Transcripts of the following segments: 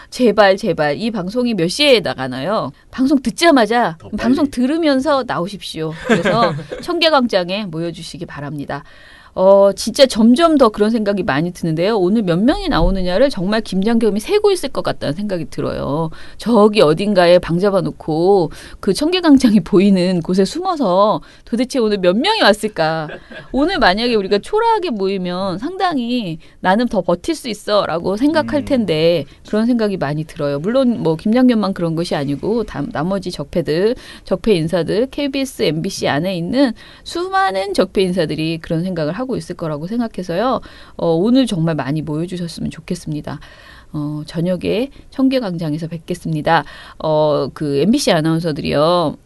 제발 이 방송이 몇 시에 나가나요? 방송 듣자마자 방송 들으면서 나오십시오. 그래서 청계광장에 모여주시기 바랍니다. 진짜 점점 더 그런 생각이 많이 드는데요. 오늘 몇 명이 나오느냐를 정말 김장겸이 세고 있을 것 같다는 생각이 들어요. 저기 어딘가에 방 잡아놓고 그 청계광장이 보이는 곳에 숨어서 도대체 오늘 몇 명이 왔을까. 오늘 만약에 우리가 초라하게 모이면 상당히 나는 더 버틸 수 있어 라고 생각할 텐데 그런 생각이 많이 들어요. 물론 뭐 김장겸만 그런 것이 아니고 나머지 적폐 인사들 KBS, MBC 안에 있는 수많은 적폐 인사들이 그런 생각을 하고 있을 거라고 생각해서요. 오늘 정말 많이 모여주셨으면 좋겠습니다. 저녁에 청계광장에서 뵙겠습니다. 그 MBC 아나운서들이요.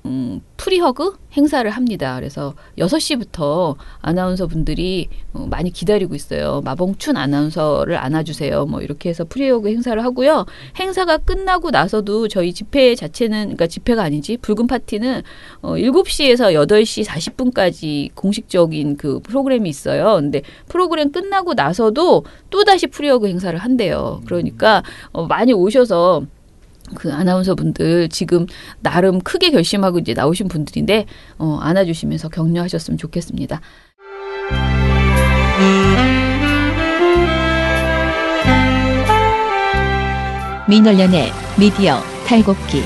프리허그 행사를 합니다. 그래서 6시부터 아나운서 분들이 많이 기다리고 있어요. 마봉춘 아나운서를 안아주세요. 뭐 이렇게 해서 프리허그 행사를 하고요. 행사가 끝나고 나서도 저희 집회 자체는 그러니까 집회가 아니지 붉은 파티는 7시에서 8시 40분까지 공식적인 그 프로그램이 있어요. 근데 프로그램 끝나고 나서도 또다시 프리허그 행사를 한대요. 그러니까 많이 오셔서 그 아나운서 분들 지금 나름 크게 결심하고 이제 나오신 분들인데 안아주시면서 격려하셨으면 좋겠습니다. 민원련의 미디어 탈곡기.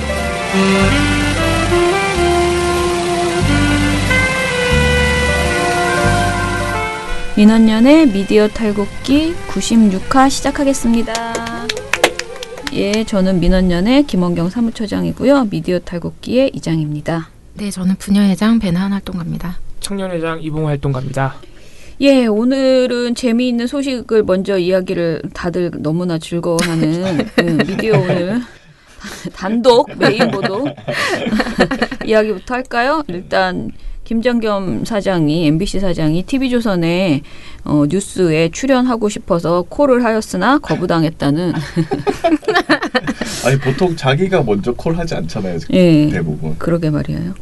민원련의 미디어 탈곡기 96화 시작하겠습니다. 예, 저는 민원련의 김원경 사무처장이고요. 미디어 탈곡기의 이장입니다. 네, 저는 부녀회장 배나한 활동가입니다. 청년회장 이봉호 활동가입니다. 예, 오늘은 재미있는 소식을 먼저 이야기를 다들 너무나 즐거워하는 미디어 오늘 단독 메인 보도 이야기부터 할까요? 일단 김장겸 사장이 MBC 사장이 TV조선에 뉴스에 출연하고 싶어서 콜을 하였으나 거부당했다는. 아니 보통 자기가 먼저 콜하지 않잖아요. 예, 대부분. 그러게 말이에요.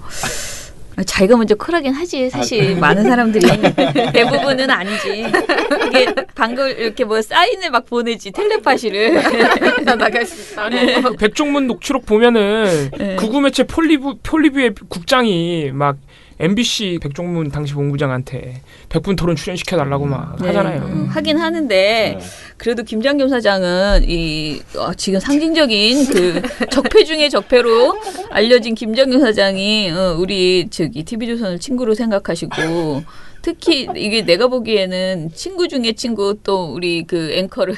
자기가 먼저 콜하긴 하지 사실 많은 사람들이 대부분은 아니지. 이게 방금 이렇게 뭐 사인을 막 보내지 텔레파시를 나갈 수 있다. 아니 백종문 녹취록 보면은 네. 구구매체 폴리뷰의 국장이 막 MBC 백종문 당시 본부장한테 100분 토론 출연시켜달라고 막 하잖아요. 하긴 하는데 그래도 김장겸 사장은 지금 상징적인 그 적폐 중에 적폐로 알려진 김장겸 사장이 우리 TV조선을 친구로 생각하시고 특히 이게 내가 보기에는 친구 중에 친구 또 우리 그 앵커를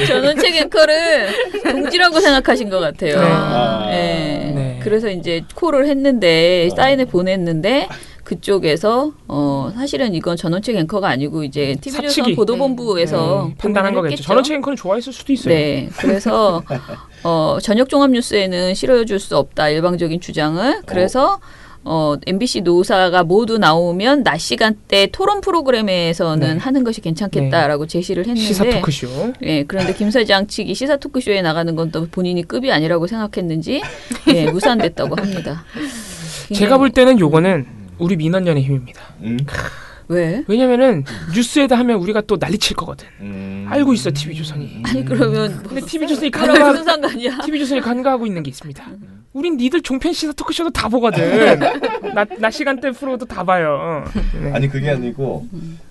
전원책 앵커를 동지라고 생각하신 것 같아요. 네. 네. 그래서 이제 콜을 했는데 사인을 보냈는데 그쪽에서 사실은 이건 전원책 앵커가 아니고 이제 TV조선 보도본부에서 판단한 거겠죠. 전원책 앵커는 좋아했을 수도 있어요. 네, 그래서 저녁 종합 뉴스에는 실어줄 수 없다 일방적인 주장을. 그래서 MBC 노사가 모두 나오면 낮 시간대 토론 프로그램에서는 하는 것이 괜찮겠다라고 제시를 했는데 시사 토크쇼. 네, 그런데 김 사장 측이 시사 토크쇼에 나가는 건 또 본인이 급이 아니라고 생각했는지 무산됐다고 합니다. 제가 볼 때는 요거는 우리 민원련의 힘입니다. 왜? 왜냐면은 뉴스에다 하면 우리가 또 난리칠 거거든. 알고 있어 TV조선이. 아니 그러면 근데 TV조선이 무슨 상관이야? TV조선이 간과하고 있는 게 있습니다. 우린 니들 종편 시사 토크쇼도 다 보거든. 낮 시간대 프로도 다 봐요. 네. 아니 그게 아니고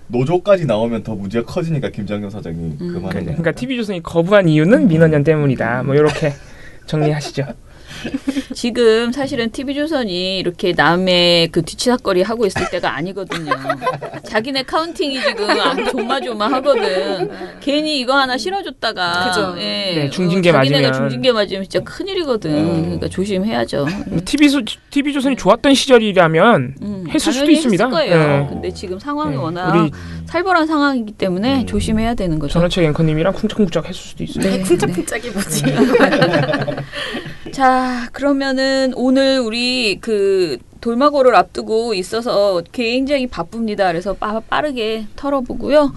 노조까지 나오면 더 문제가 커지니까 김장겸 사장이 그만하냐. 그러니까 TV조선이 거부한 이유는 민원연 때문이다. 뭐 이렇게 정리하시죠. 지금 사실은 TV조선이 이렇게 남의 그 뒤치다거리 하고 있을 때가 아니거든요. 자기네 카운팅이 지금 조마조마하거든. 괜히 이거 하나 실어줬다가 그죠. 네, 중징계 자기네가 맞으면. 중징계 맞으면 진짜 큰일이거든. 그러니까 조심해야죠. TV조선이 좋았던 시절이라면 했을 수도 있습니다. 했을 거예요. 네. 근데 지금 상황이 네. 워낙 우리 살벌한 상황이기 때문에 조심해야 되는 거죠. 전원책 앵커님이랑 쿵짝쿵짝 했을 수도 있어요. 네. 쿵짝쿵짝이 뭐지? 자, 그러면은 오늘 우리 그 돌마고를 앞두고 있어서 굉장히 바쁩니다. 그래서 빠르게 털어보고요.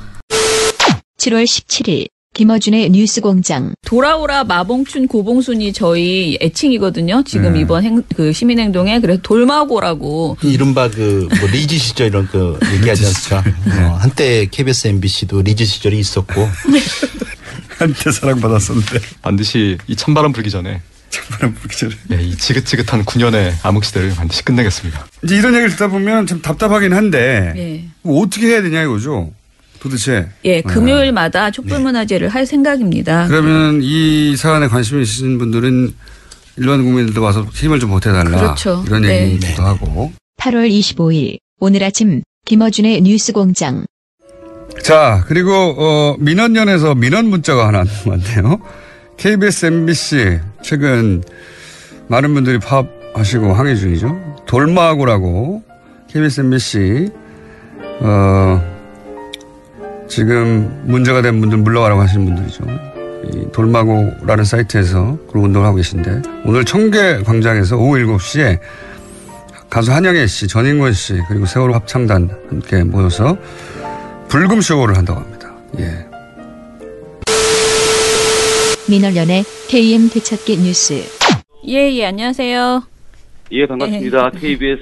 7월 17일 김어준의 뉴스공장. 돌아오라 마봉춘 고봉순이 저희 애칭이거든요. 지금 이번 그 시민행동에 그래서 돌마고라고. 이른바 뭐 리즈 시절 이런 얘기하지 않습니까? 한때 KBS, MBC도 리즈 시절이 있었고 한때 사랑받았었는데 반드시 이 찬바람 불기 전에 찬바람 불기 전에 이 지긋지긋한 9년의 암흑시대를 반드시 끝내겠습니다. 이제 이런 얘기를 듣다 보면 좀 답답하긴 한데 예. 뭐 어떻게 해야 되냐 이거죠. 도대체. 예, 금요일마다 촛불문화제를 할 생각입니다. 그러면 이 사안에 관심이 있으신 분들은 일반 국민들도 와서 힘을 좀 보태달라. 그렇죠. 이런 얘기도 하고. 8월 25일 오늘 아침 김어준의 뉴스공장. 자, 그리고 민원연에서 민원 문자가 하나 왔네요. KBS, MBC 최근 많은 분들이 파업하시고 항의 중이죠. 돌마구라고 KBS, MBC 지금 문제가 된 분들 물러가라고 하시는 분들이죠. 이 돌마구라는 사이트에서 그런 운동을 하고 계신데 오늘 청계광장에서 오후 7시에 가수 한영애 씨, 전인권 씨 그리고 세월호 합창단 함께 모여서 불금쇼를 한다고 합니다. 예. 민원연의 KM 되찾기 뉴스. 예, 안녕하세요. 예, 반갑습니다. KBS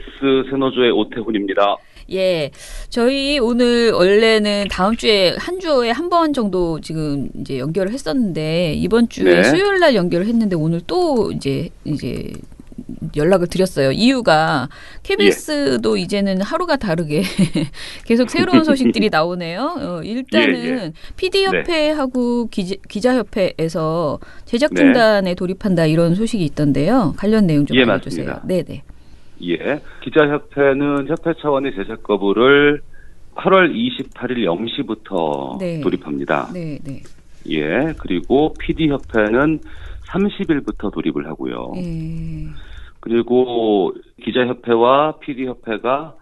새노조의 오태훈입니다. 예, 저희 오늘 원래는 다음 주에 한 주에 한 번 정도 지금 이제 연결을 했었는데 이번 주에 수요일 날 연결을 했는데 오늘 또 이제 연락을 드렸어요. 이유가 KBS도 이제는 하루가 다르게 계속 새로운 소식들이 나오네요. 일단은 PD협회하고 기자협회에서 제작중단에 돌입한다 이런 소식이 있던데요. 관련 내용 좀 알려주세요. 맞습니다. 네네. 예, 기자협회는 협회 차원의 제작 거부를 8월 28일 0시부터 돌입합니다. 네네. 예, 그리고 PD협회는 30일부터 돌입을 하고요. 그리고 기자협회와 PD협회가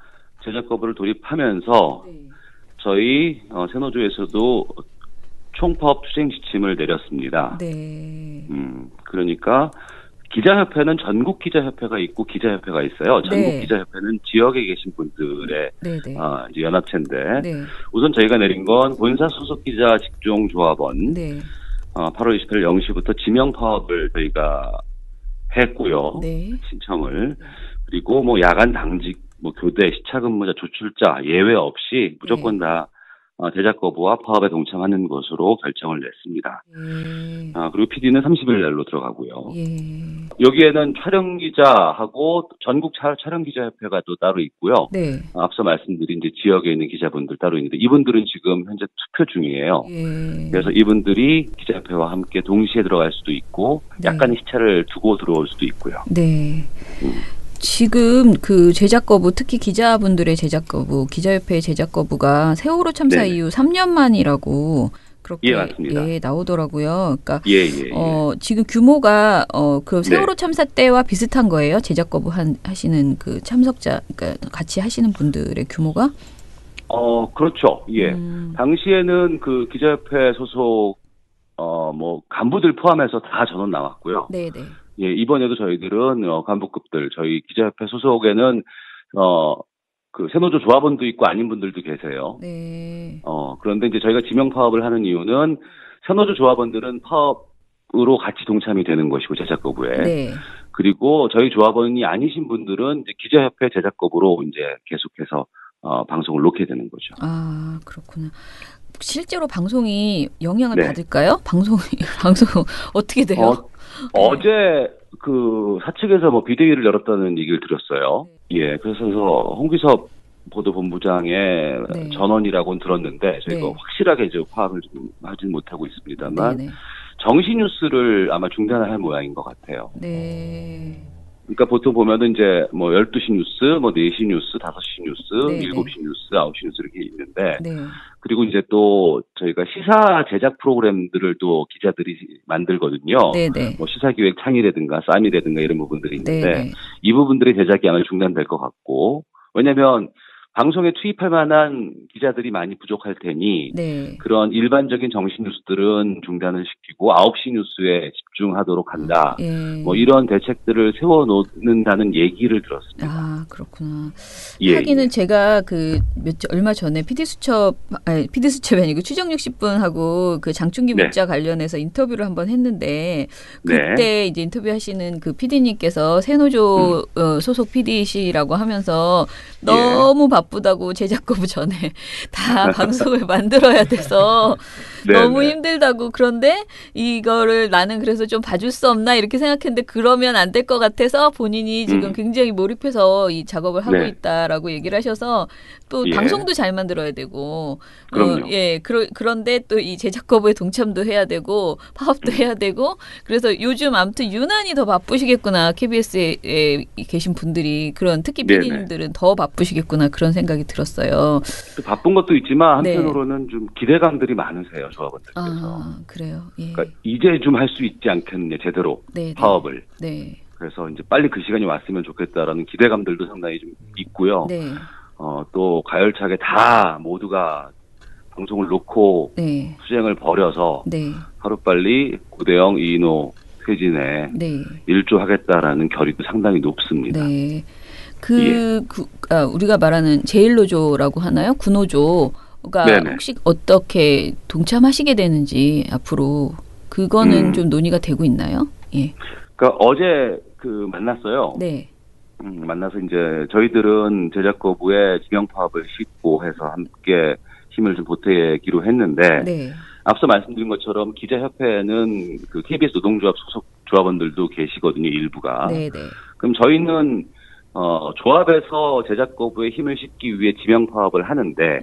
제작 거부를 돌입하면서 저희 새노조에서도 총파업 투쟁 지침을 내렸습니다. 그러니까 기자협회는 전국 기자협회가 있고 기자협회가 있어요. 전국 기자협회는 지역에 계신 분들의 이제 연합체인데 우선 저희가 내린 건 본사 소속 기자 직종 조합원 8월 28일 0시부터 지명 파업을 저희가 했고요. 신청을. 그리고 뭐 야간 당직, 뭐 교대, 시차근무자, 조출자 예외 없이 무조건 다 제작 거부와 파업에 동참하는 것으로 결정을 냈습니다. 그리고 PD는 30일 날로 들어가고요. 여기에는 촬영기자하고 전국 촬영기자협회가 또 따로 있고요. 앞서 말씀드린 이제 지역에 있는 기자분들 따로 있는데 이분들은 지금 현재 투표 중이에요. 그래서 이분들이 기자협회와 함께 동시에 들어갈 수도 있고 약간의 시차를 두고 들어올 수도 있고요. 지금 그 제작 거부, 특히 기자분들의 제작 거부, 기자협회의 제작 거부가 세월호 참사 이후 3년 만이라고 그렇게 나오더라고요. 그러니까 지금 규모가 그 세월호 참사 때와 비슷한 거예요. 제작 거부 하시는 그 참석자, 그러니까 같이 하시는 분들의 규모가? 그렇죠. 예. 당시에는 그 기자협회 소속 뭐 간부들 포함해서 다 전원 나왔고요. 예, 이번에도 저희들은 간부급들 저희 기자협회 소속에는 그 새노조 조합원도 있고 아닌 분들도 계세요. 그런데 이제 저희가 지명 파업을 하는 이유는 새노조 조합원들은 파업으로 같이 동참이 되는 것이고 제작 거부에 그리고 저희 조합원이 아니신 분들은 이제 기자협회 제작 거부로 이제 계속해서 방송을 놓게 되는 거죠. 아, 그렇구나. 실제로 방송이 영향을 받을까요? 방송 어떻게 돼요? 어제 그 사측에서 뭐 비대위를 열었다는 얘기를 들었어요. 예, 그래서 홍기섭 보도본부장의 전원이라고는 들었는데 저희가 확실하게 이제 파악을 좀 하지는 못하고 있습니다만 정시 뉴스를 아마 중단을 할 모양인 것 같아요. 그러니까 보통 보면은 이제 뭐 12시 뉴스, 뭐 4시 뉴스, 5시 뉴스, 7시 뉴스, 9시 뉴스 이렇게 있는데 그리고 이제 또 저희가 시사 제작 프로그램들을 또 기자들이 만들거든요. 뭐 시사기획 창의라든가 쌈이라든가 이런 부분들이 있는데 이 부분들의 제작이 아마 중단될 것 같고 왜냐하면 방송에 투입할 만한 기자들이 많이 부족할 테니 그런 일반적인 정신 뉴스들은 중단을 시키고 9시 뉴스에 집중하도록 한다. 뭐 이런 대책들을 세워놓는다는 얘기를 들었습니다. 아, 그렇구나. 하기는 제가 그 얼마 전에 PD수첩이 아니고 추정 60분하고 그 장충기 문자 관련해서 인터뷰를 한번 했는데 그때 이제 인터뷰하시는 그 PD님께서 새노조 소속 PD시라고 하면서 너무 바쁘다고 제작 거부 전에 다 방송을 만들어야 돼서 너무 힘들다고. 그런데 이거를 나는 그래서 좀 봐줄 수 없나 이렇게 생각했는데 그러면 안 될 것 같아서 본인이 지금 굉장히 몰입해서 이 작업을 하고 있다라고 얘기를 하셔서 또 방송도 잘 만들어야 되고 그런데 또 이 제작 거부에 동참도 해야 되고 파업도 해야 되고 그래서 요즘 아무튼 유난히 더 바쁘시겠구나. KBS에 계신 분들이 그런 특히 PD님들은 더 바쁘시겠구나 그런 생각이 들었어요. 또 바쁜 것도 있지만 한편으로는 좀 기대감들이 많으세요, 조합원들께서. 아, 그래요. 예. 그러니까 이제 좀 할 수 있지 않겠느냐 제대로 파업을. 네. 그래서 이제 빨리 그 시간이 왔으면 좋겠다라는 기대감들도 상당히 좀 있고요. 네. 또 가열차게 다 모두가 방송을 놓고 투쟁을 벌여서 하루빨리 고대영 이인호 퇴진에 일조하겠다라는 결의도 상당히 높습니다. 네. 우리가 말하는 제1노조라고 하나요? 구노조가 혹시 어떻게 동참하시게 되는지 앞으로 그거는 좀 논의가 되고 있나요? 예. 그러니까 어제 만났어요. 네. 만나서 이제 저희들은 제작 거부에 지명 파업을 싣고 해서 함께 힘을 좀 보태기로 했는데 앞서 말씀드린 것처럼 기자협회는 그 KBS 노동조합 소속 조합원들도 계시거든요, 일부가. 그럼 저희는 조합에서 제작 거부에 힘을 싣기 위해 지명 파업을 하는데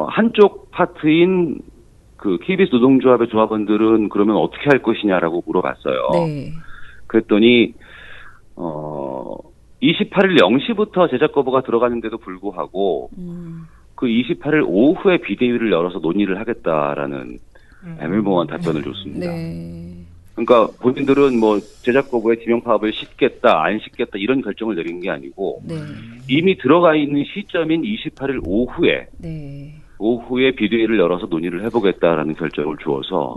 한쪽 파트인 그 KBS 노동조합의 조합원들은 그러면 어떻게 할 것이냐라고 물어봤어요. 그랬더니 28일 0시부터 제작 거부가 들어가는데도 불구하고 그 28일 오후에 비대위를 열어서 논의를 하겠다라는 애매모호한 답변을 줬습니다. 그러니까 본인들은 뭐 제작 거부에 지명 파업을 싣겠다 안 싣겠다 이런 결정을 내린 게 아니고 이미 들어가 있는 시점인 28일 오후에 비대위를 열어서 논의를 해보겠다라는 결정을 주어서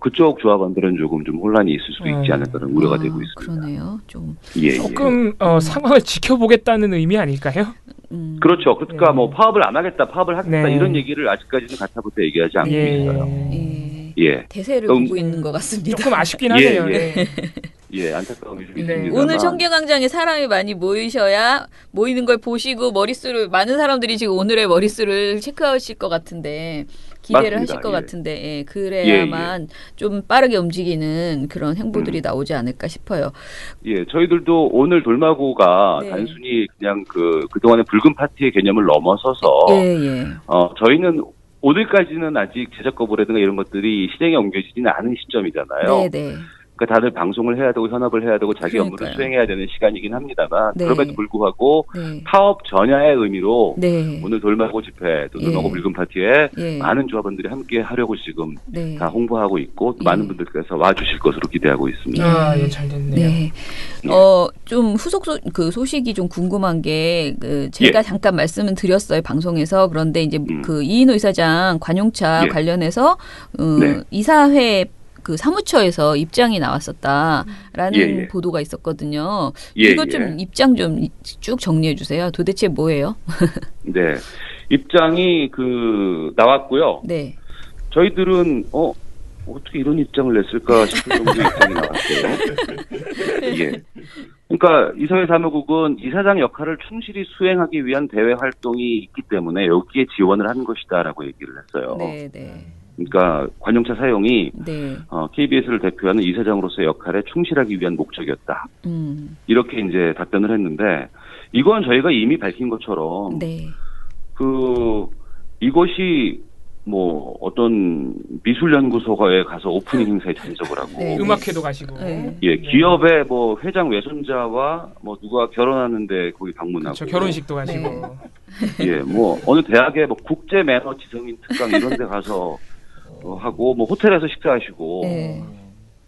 그쪽 조합원들은 조금 좀 혼란이 있을 수도 있지 않을까라는 우려가 되고 있습니다. 그러네요. 좀 조금 상황을 지켜보겠다는 의미 아닐까요? 그렇죠. 그러니까 뭐 파업을 안 하겠다, 파업을 하겠다 이런 얘기를 아직까지는 가타부터 얘기하지 않고 있어요. 대세를 보고 있는 것 같습니다. 조금 아쉽긴 하네요. 안타까움이 좀 있습니다. 오늘 청계광장에 사람이 많이 모이는 걸 보시고 많은 사람들이 지금 오늘의 머릿수를 체크하실 것 같은데 기대를 하실 것 같은데 그래야만 좀 빠르게 움직이는 그런 행보들이 나오지 않을까 싶어요. 저희들도 오늘 돌마고가 단순히 그냥 그동안의 붉은 파티의 개념을 넘어서서 저희는 오늘까지는 아직 제작 거부라든가 이런 것들이 실행에 옮겨지지는 않은 시점이잖아요. 그러니까 다들 방송을 해야 되고 현업을 해야 되고 자기 업무를 수행해야 되는 시간이긴 합니다만 그럼에도 불구하고 파업 전야의 의미로 오늘 돌마고 집회 또 돌마고 붉은 파티에 많은 조합원들이 함께 하려고 지금 다 홍보하고 있고 많은 분들께서 와주실 것으로 기대하고 있습니다. 잘 됐네요. 좀 후속 소식이 좀 궁금한 게 제가 잠깐 말씀을 드렸어요 방송에서. 그런데 이제 그 이인호 이사장 관용차 관련해서 이사회 사무처에서 입장이 나왔었다라는 보도가 있었거든요. 이것 좀 입장 좀 쭉 정리해 주세요. 도대체 뭐예요? 입장이 나왔고요. 저희들은 어떻게 이런 입장을 냈을까 싶은 정도의 입장이 나왔어요. 그러니까 이사회 사무국은 이사장 역할을 충실히 수행하기 위한 대외 활동이 있기 때문에 여기에 지원을 한 것이다라고 얘기를 했어요. 그러니까 관용차 사용이 KBS를 대표하는 이사장으로서의 역할에 충실하기 위한 목적이었다. 이렇게 이제 답변을 했는데 이건 저희가 이미 밝힌 것처럼 이것이 뭐 어떤 미술연구소에 가서 오프닝 행사에 참석을 하고 음악회도 가시고 기업의 뭐 회장 외손자와 뭐 누가 결혼하는데 거기 방문하고 결혼식도 가시고 뭐 어느 대학의 뭐 국제 매너 지성인 특강 이런 데 가서 하고 뭐 호텔에서 식사하시고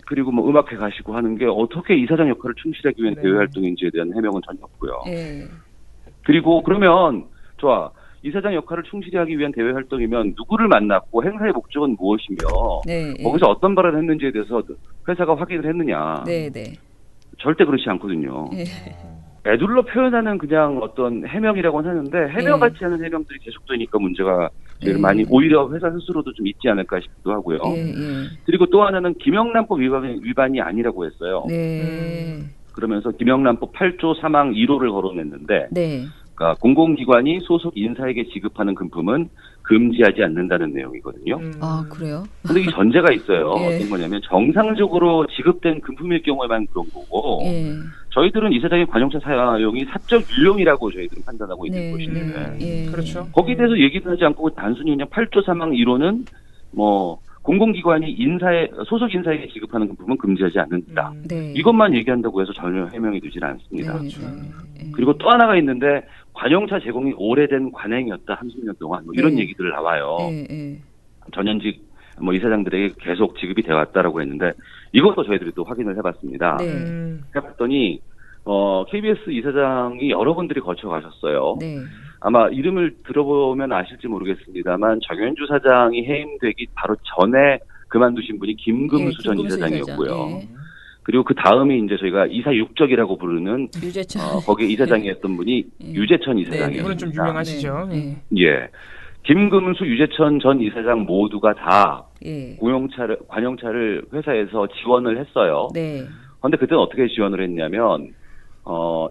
그리고 뭐 음악회 가시고 하는 게 어떻게 이사장 역할을 충실하기 위한 대외 활동인지에 대한 해명은 전혀 없고요. 그리고 그러면 이사장 역할을 충실히 하기 위한 대외 활동이면 누구를 만났고 행사의 목적은 무엇이며 거기서 어떤 발언을 했는지에 대해서 회사가 확인을 했느냐. 절대 그렇지 않거든요. 애둘러 표현하는 그냥 어떤 해명이라고는 하는데 해명 같지 않은 해명들이 계속되니까 문제가 제일 많이 오히려 회사 스스로도 좀 있지 않을까 싶기도 하고요. 그리고 또 하나는 김영란법 위반이 아니라고 했어요. 그러면서 김영란법 8조 3항 1호를 거론했는데 그러니까 공공기관이 소속 인사에게 지급하는 금품은 금지하지 않는다는 내용이거든요. 아, 그래요? 근데 이 전제가 있어요. 예. 어떤 거냐면 정상적으로 지급된 금품일 경우에만 그런 거고 예. 저희들은 이사장의 관용차 사용이 사적 유용이라고 저희들은 판단하고 있는 네. 것인데 예. 그렇죠. 거기에 대해서 얘기도 하지 않고 단순히 그냥 8조 3항 1호는 뭐 공공기관이 소속 인사에게 지급하는 금품은 금지하지 않는다. 네. 이것만 얘기한다고 해서 전혀 해명이 되지는 않습니다. 네. 그리고 또 하나가 있는데 관용차 제공이 오래된 관행이었다. 30년 동안 뭐 이런 네. 얘기들을 나와요. 예. 전현직 뭐 이사장들에게 계속 지급이 되어 왔다라고 했는데 이것도 저희들이 또 확인을 해봤습니다. 네. 해봤더니 KBS 이사장이 여러 분들이 거쳐가셨어요. 네. 아마 이름을 들어보면 아실지 모르겠습니다만 정현주 사장이 해임되기 바로 전에 그만두신 분이 김금수 전 김금수 이사장이었고요. 이사장. 예. 그리고 그 다음이 이제 저희가 이사 육적이라고 부르는 유재천. 거기 이사장이었던 분이 유재천 이사장이에요. 이분은 좀 유명하시죠. 네. 예. 김금수, 유재천 전 이사장 모두가 다 예. 관용차를 회사에서 지원을 했어요. 네. 그런데 그때는 어떻게 지원을 했냐면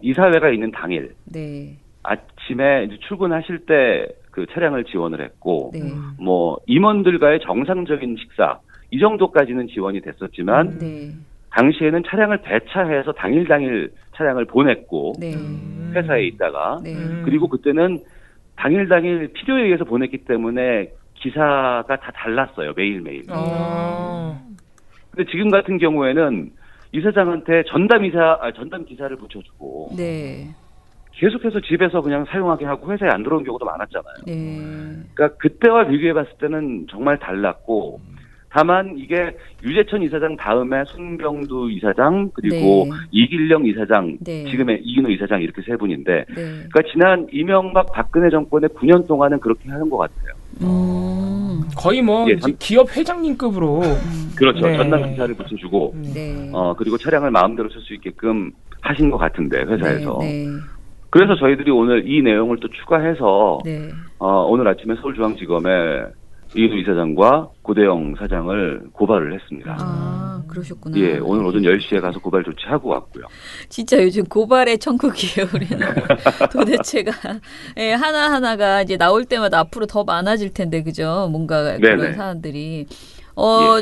이사회가 있는 당일 네. 아침에 이제 출근하실 때 그 차량을 지원을 했고 네. 뭐 임원들과의 정상적인 식사 이 정도까지는 지원이 됐었지만 네. 당시에는 차량을 배차해서 당일 차량을 보냈고 네. 회사에 있다가 네. 그리고 그때는 당일 필요에 의해서 보냈기 때문에 기사가 다 달랐어요. 매일매일. 근데 지금 같은 경우에는 이사장한테 전담 기사를 붙여주고 네. 계속해서 집에서 그냥 사용하게 하고 회사에 안 들어온 경우도 많았잖아요. 네. 그러니까 그때와 비교해 봤을 때는 정말 달랐고 다만 이게 유재천 이사장 다음에 손병두 이사장 그리고 네. 이길령 이사장 네. 지금의 이인호 이사장 이렇게 세 분인데 네. 그러니까 지난 이명박 박근혜 정권의 9년 동안은 그렇게 하는 것 같아요. 거의 뭐 이제 기업 회장님급으로 그렇죠. 네. 전담 기사를 붙여주고 네. 그리고 차량을 마음대로 쓸 수 있게끔 하신 것 같은데 회사에서. 네. 그래서 저희들이 오늘 이 내용을 또 추가해서 네. 오늘 아침에 서울중앙지검에 이인호 이사장과 고대영 사장을 고발을 했습니다. 아, 그러셨구나. 예, 오늘 오전 10시에 가서 고발 조치하고 왔고요. 진짜 요즘 고발의 천국이에요, 우리는. 도대체가. 예, 하나하나가 이제 나올 때마다 앞으로 더 많아질 텐데, 그죠? 뭔가 그런 네네. 사안들이.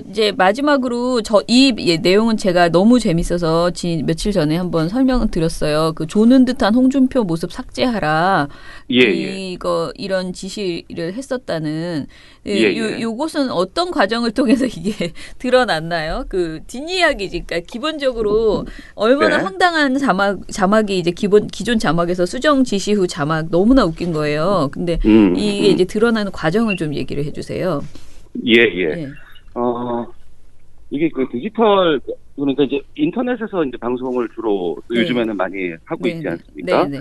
이제 마지막으로 이 내용은 제가 너무 재밌어서 며칠 전에 한번 설명을 드렸어요. 그 조는 듯한 홍준표 모습 삭제하라. 이런 지시를 했었다는. 요것은 어떤 과정을 통해서 이게 드러났나요? 그 뒷이야기지. 그러니까 기본적으로 얼마나 황당한 자막이 이제 기존 자막에서 수정 지시 후 자막 너무나 웃긴 거예요. 근데 이게 이제 드러나는 과정을 좀 얘기를 해주세요. 예. 이게 그 디지털 그러니까 이제 인터넷에서 이제 방송을 주로 요즘에는 많이 하고 있지 않습니까? 네.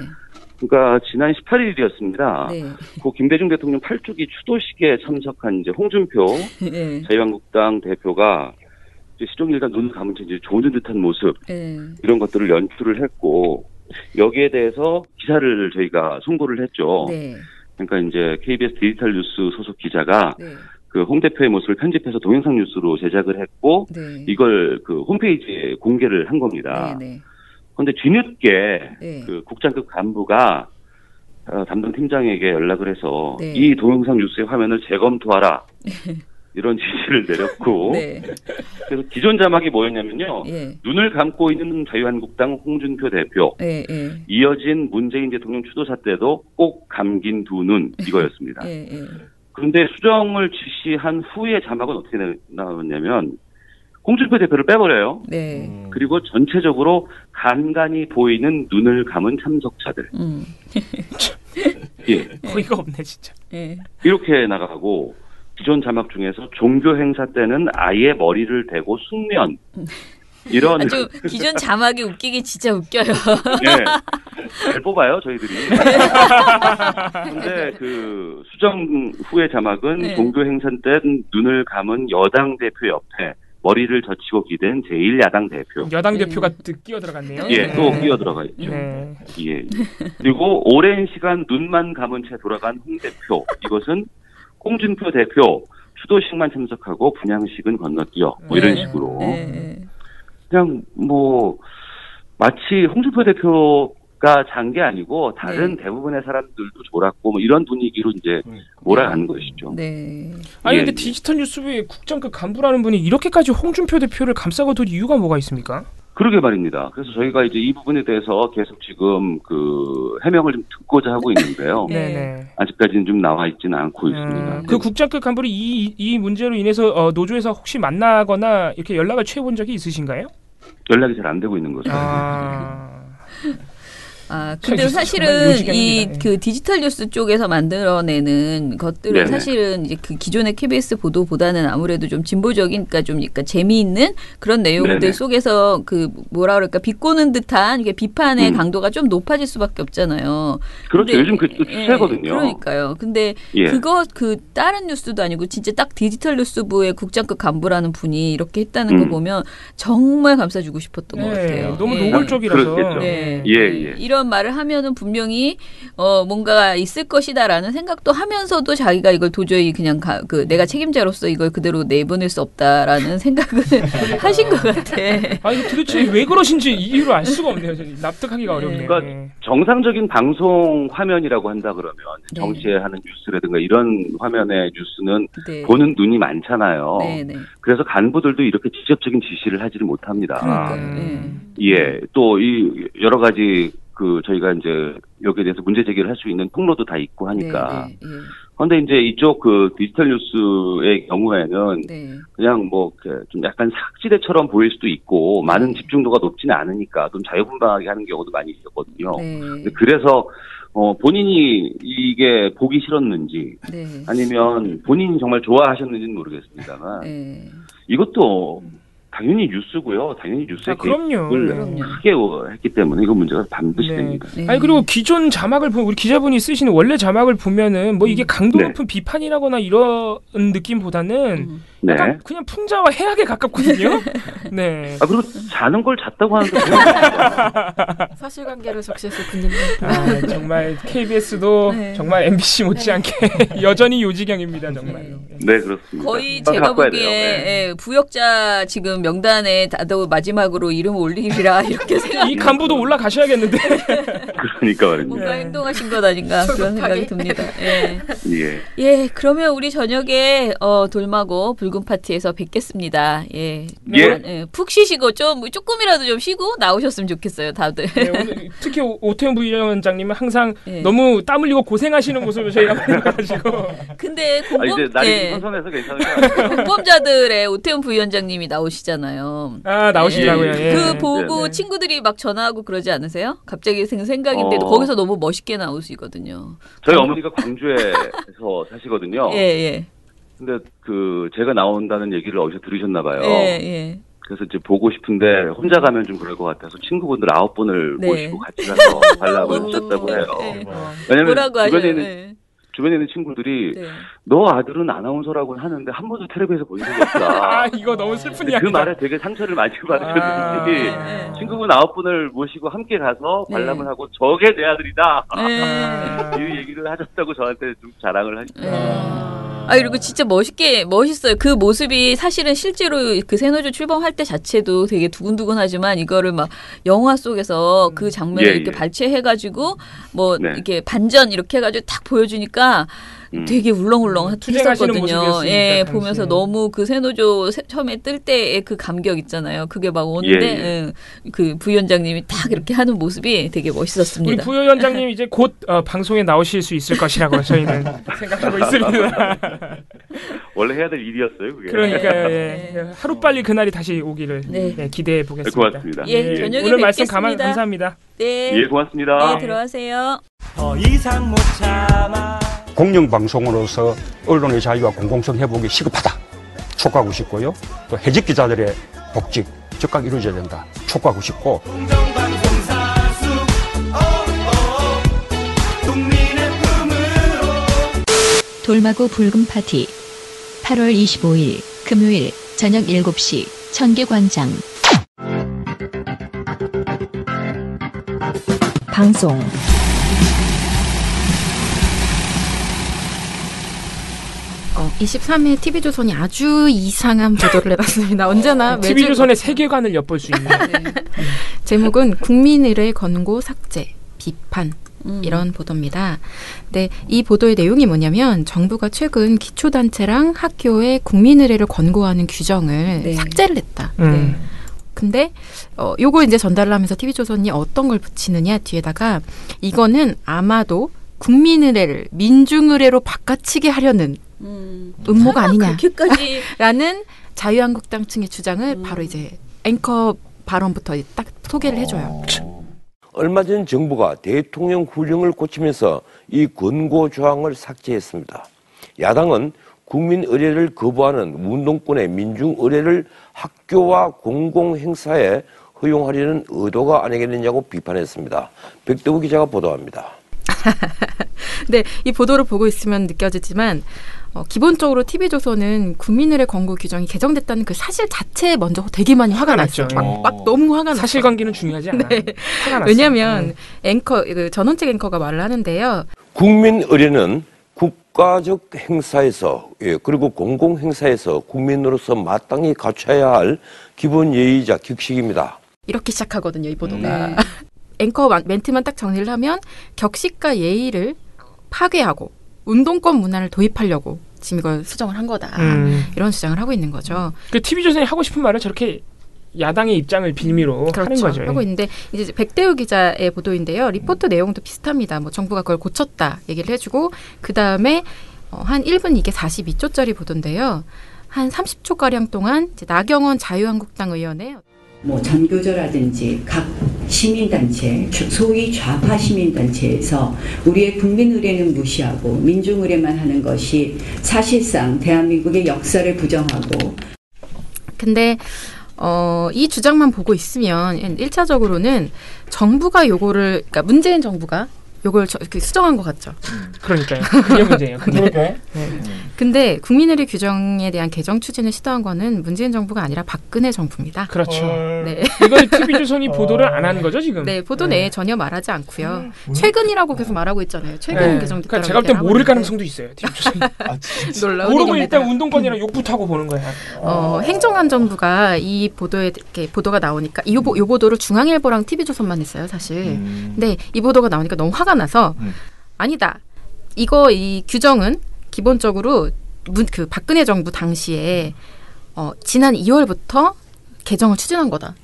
그러니까 지난 18일이었습니다. 네. 그 김대중 대통령 8주기 추도식에 참석한 이제 홍준표 네. 자유한국당 대표가 이제 시종일관 눈을 감은 채 이제 조는 듯한 모습 이런 것들을 연출을 했고 여기에 대해서 기사를 저희가 송고를 했죠. 네. 그러니까 이제 KBS 디지털 뉴스 소속 기자가 네. 그 홍 대표의 모습을 편집해서 동영상 뉴스로 제작을 했고 이걸 그 홈페이지에 공개를 한 겁니다. 그런데 뒤늦게 그 국장급 간부가 담당 팀장에게 연락을 해서 이 동영상 뉴스의 화면을 재검토하라 이런 지시를 내렸고 그래서 기존 자막이 뭐였냐면요. 눈을 감고 있는 자유한국당 홍준표 대표 이어진 문재인 대통령 추도사 때도 꼭 감긴 두 눈 이거였습니다. 그런데 수정을 지시한 후에 자막은 어떻게 나왔냐면 홍준표 대표를 빼버려요. 그리고 전체적으로 간간히 보이는 눈을 감은 참석자들. 어이가 없네 진짜. 이렇게 나가고 기존 자막 중에서 종교 행사 때는 아예 머리를 대고 숙면. 이런 아주 기존 자막이 웃기기 진짜 웃겨요. 잘 뽑아요 저희들이. 근데 그 수정 후의 자막은 종교 행사 때 눈을 감은 여당 대표 옆에 머리를 젖히고 기댄 제1야당 대표. 여당 대표가 끼어 들어갔네요. 또 끼어 들어가 있죠. 그리고 오랜 시간 눈만 감은 채 돌아간 홍 대표. 이것은 홍준표 대표 추도식만 참석하고 분향식은 건너뛰어. 뭐 이런 식으로. 그냥 뭐 마치 홍준표 대표가 잔 게 아니고 다른 대부분의 사람들도 졸았고 뭐 이런 분위기로 이제 몰아가는 것이죠. 네. 아니 근데 디지털 뉴스부의 국장급 간부라는 분이 이렇게까지 홍준표 대표를 감싸고 둘 이유가 뭐가 있습니까? 그러게 말입니다. 그래서 저희가 이제 이 부분에 대해서 계속 지금 그 해명을 좀 듣고자 하고 있는데요. 네. 아직까지는 좀 나와 있지는 않고 있습니다. 그 국장급 간부를 이 문제로 인해서 노조에서 혹시 만나거나 이렇게 연락을 취해본 적이 있으신가요? 연락이 잘 안 되고 있는 거죠. 근데 사실은 이 그 디지털 뉴스 쪽에서 만들어내는 것들은 사실은 이제 그 기존의 KBS 보도보다는 아무래도 좀 진보적인, 그러니까 좀 약간 재미있는 그런 내용들 속에서 그 뭐라 그럴까 비꼬는 듯한 이게 비판의 강도가 좀 높아질 수밖에 없잖아요. 그렇죠. 근데, 요즘 그게 또 추세거든요. 그러니까요. 근데 그거 그 다른 뉴스도 아니고 진짜 딱 디지털 뉴스부의 국장급 간부라는 분이 이렇게 했다는 거 보면 정말 감싸주고 싶었던 것 같아요. 너무 노골적이라서. 이런 말을 하면은 분명히 뭔가 있을 것이다라는 생각도 하면서도 자기가 이걸 도저히 그냥 내가 책임자로서 이걸 그대로 내보낼 수 없다라는 생각을 하신 것 같아. 아니 도대체 왜 그러신지 이유를 알 수가 없네요. 납득하기가 어렵네요. 그러니까 정상적인 방송 화면이라고 한다 그러면 정치에 하는 뉴스라든가 이런 화면의 뉴스는 보는 눈이 많잖아요. 그래서 간부들도 이렇게 직접적인 지시를 하지를 못합니다. 또 이 여러 가지 그 저희가 이제 여기에 대해서 문제 제기를 할 수 있는 통로도 다 있고 하니까. 그런데 이제 이쪽 그 디지털 뉴스의 경우에는 그냥 뭐 좀 약간 삭지대처럼 보일 수도 있고 많은 집중도가 높지는 않으니까 좀 자유분방하게 하는 경우도 많이 있었거든요. 그래서 본인이 이게 보기 싫었는지 아니면 본인이 정말 좋아하셨는지는 모르겠습니다만 이것도 당연히 뉴스고요. 당연히 뉴스의 개입을 크게 했기 때문에 이거 문제가 반드시 됩니다. 아니 그리고 기존 자막을 보면 우리 기자분이 쓰시는 원래 자막을 보면은 뭐 이게 강도 높은 비판이라거나 이런 느낌보다는 약간 그냥 풍자와 해악에 가깝거든요. 그리고 자는 걸 잤다고 하는데 사실관계를 적시해서 분석합니다. 정말 KBS도 정말 MBC 못지않게 여전히 요지경입니다. 정말. 네, 그렇습니다. 거의 제가 보기에 부역자 지금 명단에 나도 마지막으로 이름 올리리라 이렇게 생각. 이 간부도 올라가셔야겠는데. 그러니까 말입니다. 뭔가 행동하신 것 아닌가 그런 생각이 듭니다. 그러면 우리 저녁에 돌마고 붉은 파티에서 뵙겠습니다. 푹 쉬시고 조금이라도 좀 쉬고 나오셨으면 좋겠어요, 다들. 오늘 특히 오태훈 부위원장님은 항상 너무 땀 흘리고 고생하시는 모습을 저희가 봐가지고. 근데 이제 날이 선선해서 괜찮을까요? 공범자들의 오태훈 부위원장님이 나오시잖아요. 나오시더라고요. 그 보고 친구들이 막 전화하고 그러지 않으세요? 갑자기 생각인데도 거기서 너무 멋있게 나오시거든요. 저희 어머니가 광주에서 사시거든요. 근데 제가 나온다는 얘기를 어디서 들으셨나 봐요. 그래서 이제 보고 싶은데 혼자 가면 좀 그럴 것 같아서 친구분들 9분을 모시고 같이 가서 관람을 하셨다고 해요. 왜냐면 주변에 있는 친구들이 너 아들은 아나운서라고는 하는데 한 번도 텔레비에서 본 적이 없다. 이거 너무 슬픈 이야기다. 그 말에 되게 상처를 많이 받으셨는지 친구분 9분을 모시고 함께 가서 관람을 하고 저게 내 아들이다. 이 얘기를 하셨다고 저한테 좀 자랑을 하시더라고요. 그리고 진짜 멋있어요. 그 모습이 사실은 실제로 그 새노조 출범할 때 자체도 되게 두근두근하지만 이거를 막 영화 속에서 그 장면을 이렇게 발췌해가지고 뭐 이렇게 반전 이렇게 해가지고 딱 보여주니까 되게 울렁울렁 했었거든요. 보면서 너무 그 새노조 처음에 뜰 때의 그 감격 있잖아요. 그게 막 오는데 그 부위원장님이 딱 이렇게 하는 모습이 되게 멋있었습니다. 우리 부위원장님 이제 곧 방송에 나오실 수 있을 것이라고 저희는 생각하고 있습니다. 원래 해야 될 일이었어요, 그게. 그러니까요. 하루빨리 그날이 다시 오기를 기대해 보겠습니다. 고맙습니다. 저녁에 오늘 뵙겠습니다. 말씀 감사합니다. 고맙습니다. 들어가세요. 더 이상 못 참아. 공영방송으로서 언론의 자유와 공공성 회복이 시급하다. 촉구하고 싶고요. 또 해직 기자들의 복직 즉각 이루어져야 된다. 촉구하고 싶고. 돌마고 붉은 파티 8월 25일 금요일 저녁 7시 청계광장. 방송 23일 TV조선이 아주 이상한 보도를 해봤습니다. 언제나 TV조선의 세계관을 엿볼 수 있는. 제목은 국민의례 권고 삭제. 비판 이런 보도입니다. 근데 이 보도의 내용이 뭐냐면 정부가 최근 기초단체랑 학교에 국민의례를 권고하는 규정을 삭제를 했다. 근데 요거 이제 전달을 하면서 TV조선이 어떤 걸 붙이느냐 뒤에다가 이거는 아마도 국민의례를 민중의례로 바꿔치게 하려는 음모가 아니냐라는 자유한국당 측의 주장을 바로 이제 앵커 발언부터 딱 소개를 해줘요. 얼마 전 정부가 대통령 훈령을 고치면서 이 권고 조항을 삭제했습니다. 야당은 국민의례를 거부하는 운동권의 민중의례를 학교와 공공행사에 허용하려는 의도가 아니겠느냐고 비판했습니다. 백대구 기자가 보도합니다. 네, 이 보도를 보고 있으면 느껴지지만 기본적으로 TV조선은 국민의례 권고 규정이 개정됐다는 그 사실 자체에 먼저 되게 많이 화가 났죠. 막 너무 화가 났어요. 사실관계는 중요하지 않아요. 네. 왜냐하면 앵커 전원책 앵커가 말을 하는데요. 국민의례는 국가적 행사에서 그리고 공공행사에서 국민으로서 마땅히 갖춰야 할 기본 예의이자 격식입니다. 이렇게 시작하거든요. 이 보도가. 앵커 멘트만 딱 정리를 하면 격식과 예의를 파괴하고 운동권 문화를 도입하려고 지금 이걸 수정을 한 거다. 이런 주장을 하고 있는 거죠. 그 TV조선이 하고 싶은 말을 저렇게 야당의 입장을 빌미로 하는 거죠. 하고 있는데 이제 백대우 기자의 보도인데요. 리포트 내용도 비슷합니다. 뭐 정부가 그걸 고쳤다 얘기를 해주고 그 다음에 한 1분 이게 42초짜리 보도인데요. 한 30초가량 동안 이제 나경원 자유한국당 의원의 뭐 전교조라든지 각 시민단체, 소위 좌파 시민단체에서 우리의 국민의례는 무시하고 민중의례만 하는 것이 사실상 대한민국의 역사를 부정하고. 근데 이 주장만 보고 있으면 1차적으로는 정부가 요거를, 그러니까 문재인 정부가 요걸 수정한 것 같죠. 그러니까요. 그게 문제예요. 그게. 근데 국민의례 규정에 대한 개정 추진을 시도한 거는 문재인 정부가 아니라 박근혜 정부입니다. 그렇죠. 네. 이걸 TV조선이 보도를 안 하는 거죠 지금? 네, 보도 내에 전혀 말하지 않고요. 최근이라고 계속 말하고 있잖아요. 최근 개정됐다고. 그러니까 제가 볼 때 모를 가능성도 있어요. TV조선이. 놀라운 모르고 일입니다. 일단 운동권이랑 욕부터 하고 보는 거야. 행정안전부가 이 보도에 이렇게 보도가 나오니까 이 보도를 중앙일보랑 TV조선만 했어요, 사실. 근데 이 보도가 나오니까 너무 화가 나서 아니다. 이 규정은 기본적으로 그 박근혜 정부 당시에 지난 2월부터 개정을 추진한 거다.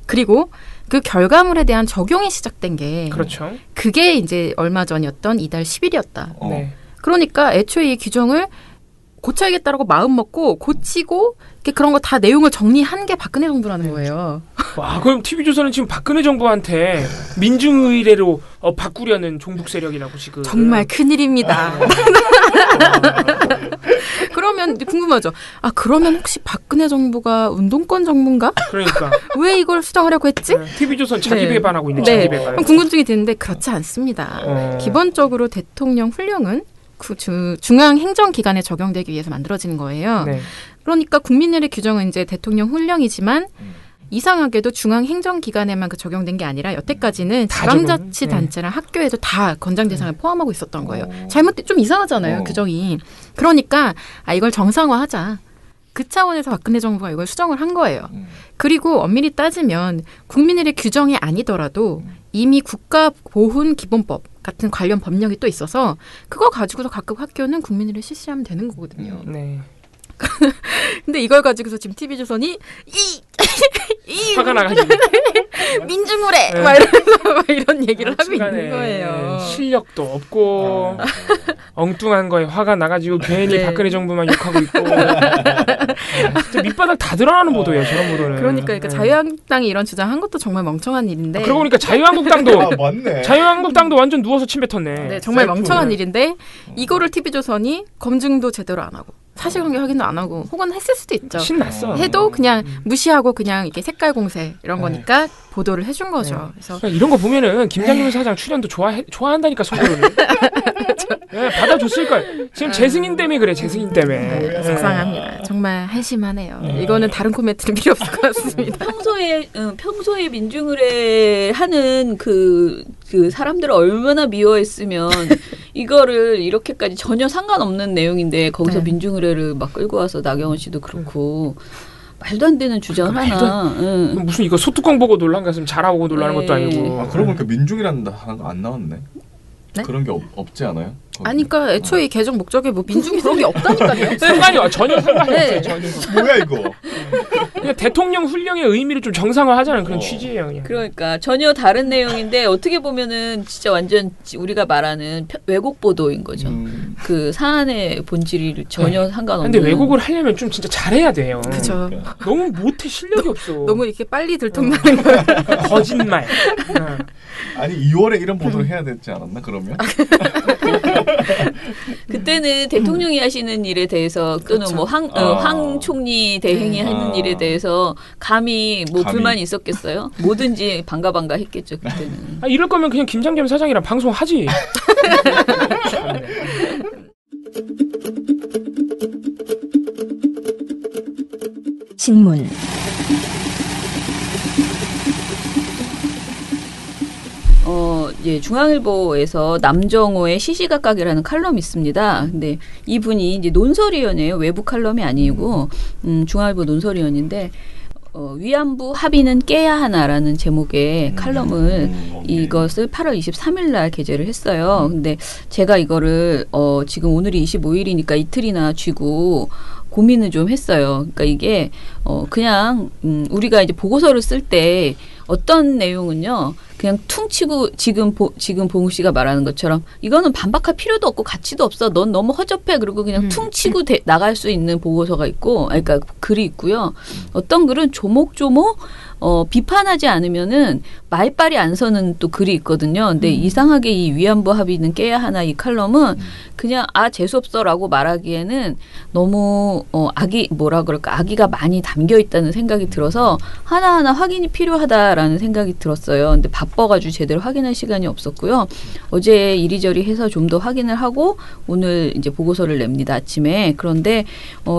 그리고 그 결과물에 대한 적용이 시작된 게 그렇죠. 그게 이제 얼마 전이었던 이달 10일이었다. 네. 그러니까 애초에 이 규정을 고쳐야겠다라고 마음 먹고 고치고 그런 거 다 내용을 정리한 게 박근혜 정부라는 거예요. 와, 그럼 TV조선은 지금 박근혜 정부한테 민중의례로 바꾸려는 종북 세력이라고 지금. 정말 큰일입니다. 그러면 궁금하죠. 그러면 혹시 박근혜 정부가 운동권 정부인가? 그러니까. 왜 이걸 수정하려고 했지? TV조선 자기 배반하고 있는 자기 배반. 그럼 궁금증이 드는데 그렇지 않습니다. 기본적으로 대통령 훈령은 중앙행정기관에 적용되기 위해서 만들어진 거예요. 네. 그러니까 국민의례 규정은 이제 대통령 훈령이지만 이상하게도 중앙행정기관에만 적용된 게 아니라 여태까지는 지방자치단체랑 학교에도 다 권장 대상을 포함하고 있었던 거예요. 좀 이상하잖아요, 규정이. 그러니까 이걸 정상화하자. 그 차원에서 박근혜 정부가 이걸 수정을 한 거예요. 그리고 엄밀히 따지면 국민의례 규정이 아니더라도 이미 국가보훈기본법 같은 관련 법령이 또 있어서 그거 가지고서 각급 학교는 국민의례 실시하면 되는 거거든요. 네. 근데 이걸 가지고서 지금 TV조선이 화가 나가지고 민중의례 막 이러면서 막 이런 얘기를 하고 있는 거예요. 실력도 없고 엉뚱한 거에 화가 나가지고 괜히 박근혜 정부만 욕하고 있고 진짜 밑바닥 다 드러나는 보도예요. 저런 보도는. 그러니까 자유한국당이 이런 주장한 것도 정말 멍청한 일인데. 그러고 보니까 자유한국당도 완전 누워서 침 뱉었네. 네, 정말 멍청한 일인데 이거를 TV조선이 검증도 제대로 안 하고 사실관계 확인도 안 하고 혹은 했을 수도 있죠. 신났어. 해도 그냥 무시하고 그냥 이렇게 색깔 공세 이런 거니까 보도를 해준 거죠. 그래서 이런 거 보면은 김장겸 사장 출연도 좋아한다니까 속으로는. 네, 받아줬을 걸. 지금 재승인 때문에 그래. 재승인 때문에. 속상합니다. 정말 한심하네요. 이거는 다른 코멘트는 필요 없을 것 같습니다. 평소에 민중의례 하는 그 사람들을 얼마나 미워했으면 이거를 이렇게까지 전혀 상관없는 내용인데 거기서 민중의례를 막 끌고 와서 나경원 씨도 그렇고 말도 안 되는 주장을 하나. 응. 무슨 이거 소뚜껑 보고 논란 갔으면 잘하고 논란한 것도 아니고. 그러고 보니까 민중이라는 단어가 안 나왔네. 네? 그런 게 없지 않아요? 아니, 그러니까 애초에 개정 목적에 뭐 민중이 그런 게 없다니까요. 상관이 전혀 상관이 없어요. 전혀. 뭐야 이거? 그냥 대통령 훈령의 의미를 좀 정상화하자는 그런 취지예요. 그냥. 그러니까 전혀 다른 내용인데 어떻게 보면은 진짜 완전 우리가 말하는 왜곡 보도인 거죠. 그 사안의 본질이 전혀 상관없는. 근데 왜곡을 하려면 좀 진짜 잘해야 돼요. 그죠. 너무 못해 실력이 없어. 너무 이렇게 빨리 들통나는 거예요. 거짓말. 아니 2월에 이런 보도를 해야 되지 않았나 그러면? 그때는 대통령이 하시는 일에 대해서 또는 그렇죠. 뭐 황 총리 대행이 하는 일에 대해서 감히 불만이 있었겠어요? 뭐든지 반가 했겠죠 그때는. 이럴 거면 그냥 김장겸 사장이랑 방송하지. 신문 중앙일보에서 남정호의 시시각각이라는 칼럼이 있습니다. 근데 이분이 이제 논설위원이에요. 외부 칼럼이 아니고 중앙일보 논설위원인데 위안부 합의는 깨야 하나라는 제목의 칼럼을 이것을 8월 23일 날 게재를 했어요. 근데 제가 이거를 지금 오늘이 25일이니까 이틀이나 쥐고 고민을 좀 했어요. 그러니까 이게 그냥 우리가 이제 보고서를 쓸 때 어떤 내용은요. 그냥 퉁치고 지금 봉우 씨가 말하는 것처럼 이거는 반박할 필요도 없고 가치도 없어. 넌 너무 허접해. 그리고 그냥 퉁치고 나갈 수 있는 보고서가 있고, 그러니까 글이 있고요. 어떤 글은 조목조목 비판하지 않으면은 말빨이 안 서는 또 글이 있거든요. 근데 이상하게 이 위안부 합의는 깨야 하나 이 칼럼은 그냥 재수없어라고 말하기에는 너무 악의가 많이 담겨 있다는 생각이 들어서 하나하나 확인이 필요하다라는 생각이 들었어요. 근데 바빠가지고 제대로 확인할 시간이 없었고요. 어제 이리저리 해서 좀 더 확인을 하고 오늘 이제 보고서를 냅니다. 아침에. 그런데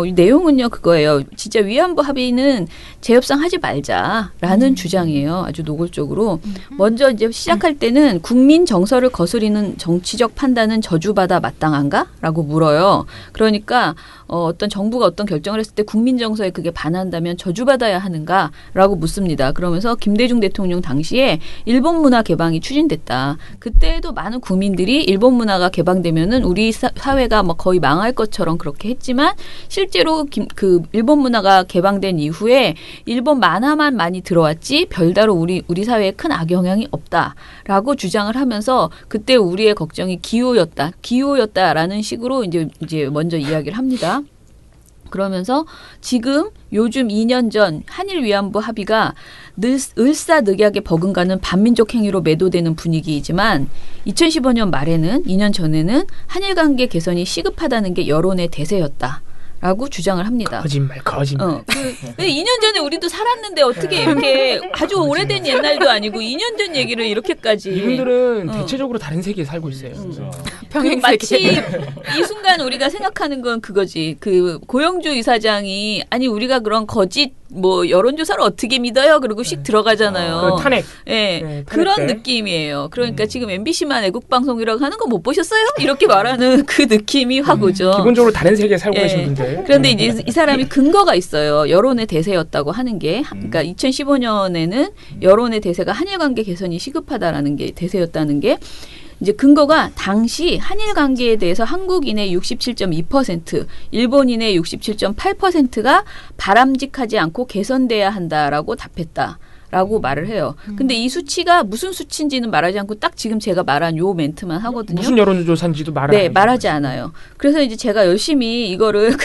이 내용은요 그거예요. 진짜 위안부 합의는 재협상 하지 말자라는 주장이에요. 아주 노골적으로. 먼저 이제 시작할 때는 국민 정서를 거스리는 정치적 판단은 저주받아 마땅한가? 라고 물어요. 그러니까 어떤 정부가 어떤 결정을 했을 때 국민 정서에 그게 반한다면 저주받아야 하는가? 라고 묻습니다. 그러면서 김대중 대통령 당시에 일본 문화 개방이 추진됐다. 그때도 많은 국민들이 일본 문화가 개방되면은 우리 사회가 뭐 거의 망할 것처럼 그렇게 했지만 실제로 그 일본 문화가 개방된 이후에 일본 만화만 많이 들어왔지 별다른 우리 사회에 큰 악영향이 없다라고 주장을 하면서 그때 우리의 걱정이 기호였다라는 식으로 이제 먼저 이야기를 합니다. 그러면서 지금 요즘 2년 전 한일 위안부 합의가 을사늑약에 버금가는 반민족 행위로 매도되는 분위기이지만 2015년 말에는 2년 전에는 한일 관계 개선이 시급하다는 게 여론의 대세였다. 라고 주장을 합니다. 거짓말. 2년 전에 우리도 살았는데 어떻게 이렇게 아주 오래된 옛날도 아니고 2년 전 얘기를 이렇게까지. 이분들은 대체적으로 다른 세계에 살고 있어요. 마치 이 순간 우리가 생각하는 건 그거지. 그 고영주 이사장이 아니 우리가 그런 거짓 여론조사를 어떻게 믿어요? 그리고 씩 들어가잖아요. 탄핵. 네, 그런 느낌이에요. 그러니까 지금 MBC만 애국방송이라고 하는 거 못 보셨어요? 이렇게 말하는 그 느낌이 확 오죠. 기본적으로 다른 세계에 살고 계신 분들. 그런데 이제 이 사람이 근거가 있어요. 여론의 대세였다고 하는 게. 그러니까 2015년에는 여론의 대세가 한일관계 개선이 시급하다라는 게 대세였다는 게 이제 근거가 당시 한일 관계에 대해서 한국인의 67.2%, 일본인의 67.8%가 바람직하지 않고 개선돼야 한다라고 답했다. 라고 말을 해요. 근데 이 수치가 무슨 수치인지는 말하지 않고 딱 지금 제가 말한 요 멘트만 하거든요. 무슨 여론조사인지도 말하지 않아요. 그래서 이제 제가 열심히 이거를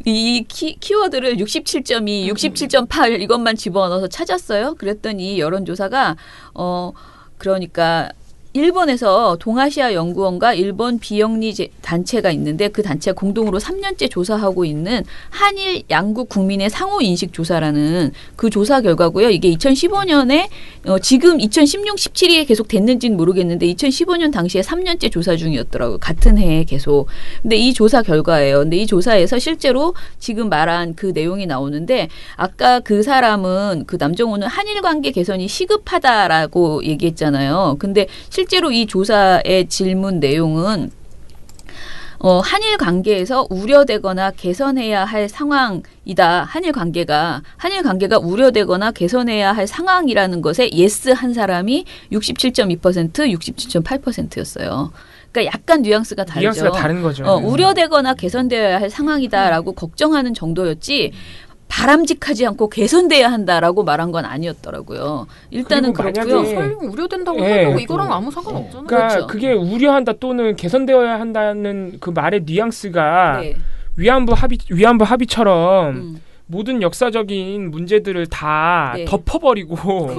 이 키워드를 67.2, 67.8 이것만 집어넣어서 찾았어요. 그랬더니 이 여론조사가 그러니까 일본에서 동아시아 연구원과 일본 비영리 단체가 있는데 그 단체가 공동으로 3년째 조사하고 있는 한일 양국 국민의 상호 인식 조사라는 그 조사 결과고요. 이게 2015년에 지금 2016, 17에 계속 됐는지는 모르겠는데 2015년 당시에 3년째 조사 중이었더라고요. 같은 해에 계속. 근데 이 조사 결과예요. 근데 이 조사에서 실제로 지금 말한 그 내용이 나오는데 아까 그 사람은 그 남정호는 한일 관계 개선이 시급하다라고 얘기했잖아요. 근데 실제로 이 조사의 질문 내용은 한일 관계에서 우려되거나 개선해야 할 상황이다. 한일 관계가 우려되거나 개선해야 할 상황이라는 것에 예스 한 사람이 67.2%, 67.8%였어요. 그러니까 약간 뉘앙스가 다르죠. 뉘앙스가 다른 거죠. 우려되거나 개선되어야 할 상황이다라고 걱정하는 정도였지 바람직하지 않고 개선돼야 한다라고 말한 건 아니었더라고요. 일단은 그렇고요. 설령 우려된다고 해도 이거랑 아무 상관없잖아요. 그러니까 그렇죠. 그게 우려한다 또는 개선되어야 한다는 그 말의 뉘앙스가 위안부 합의처럼 모든 역사적인 문제들을 다 덮어버리고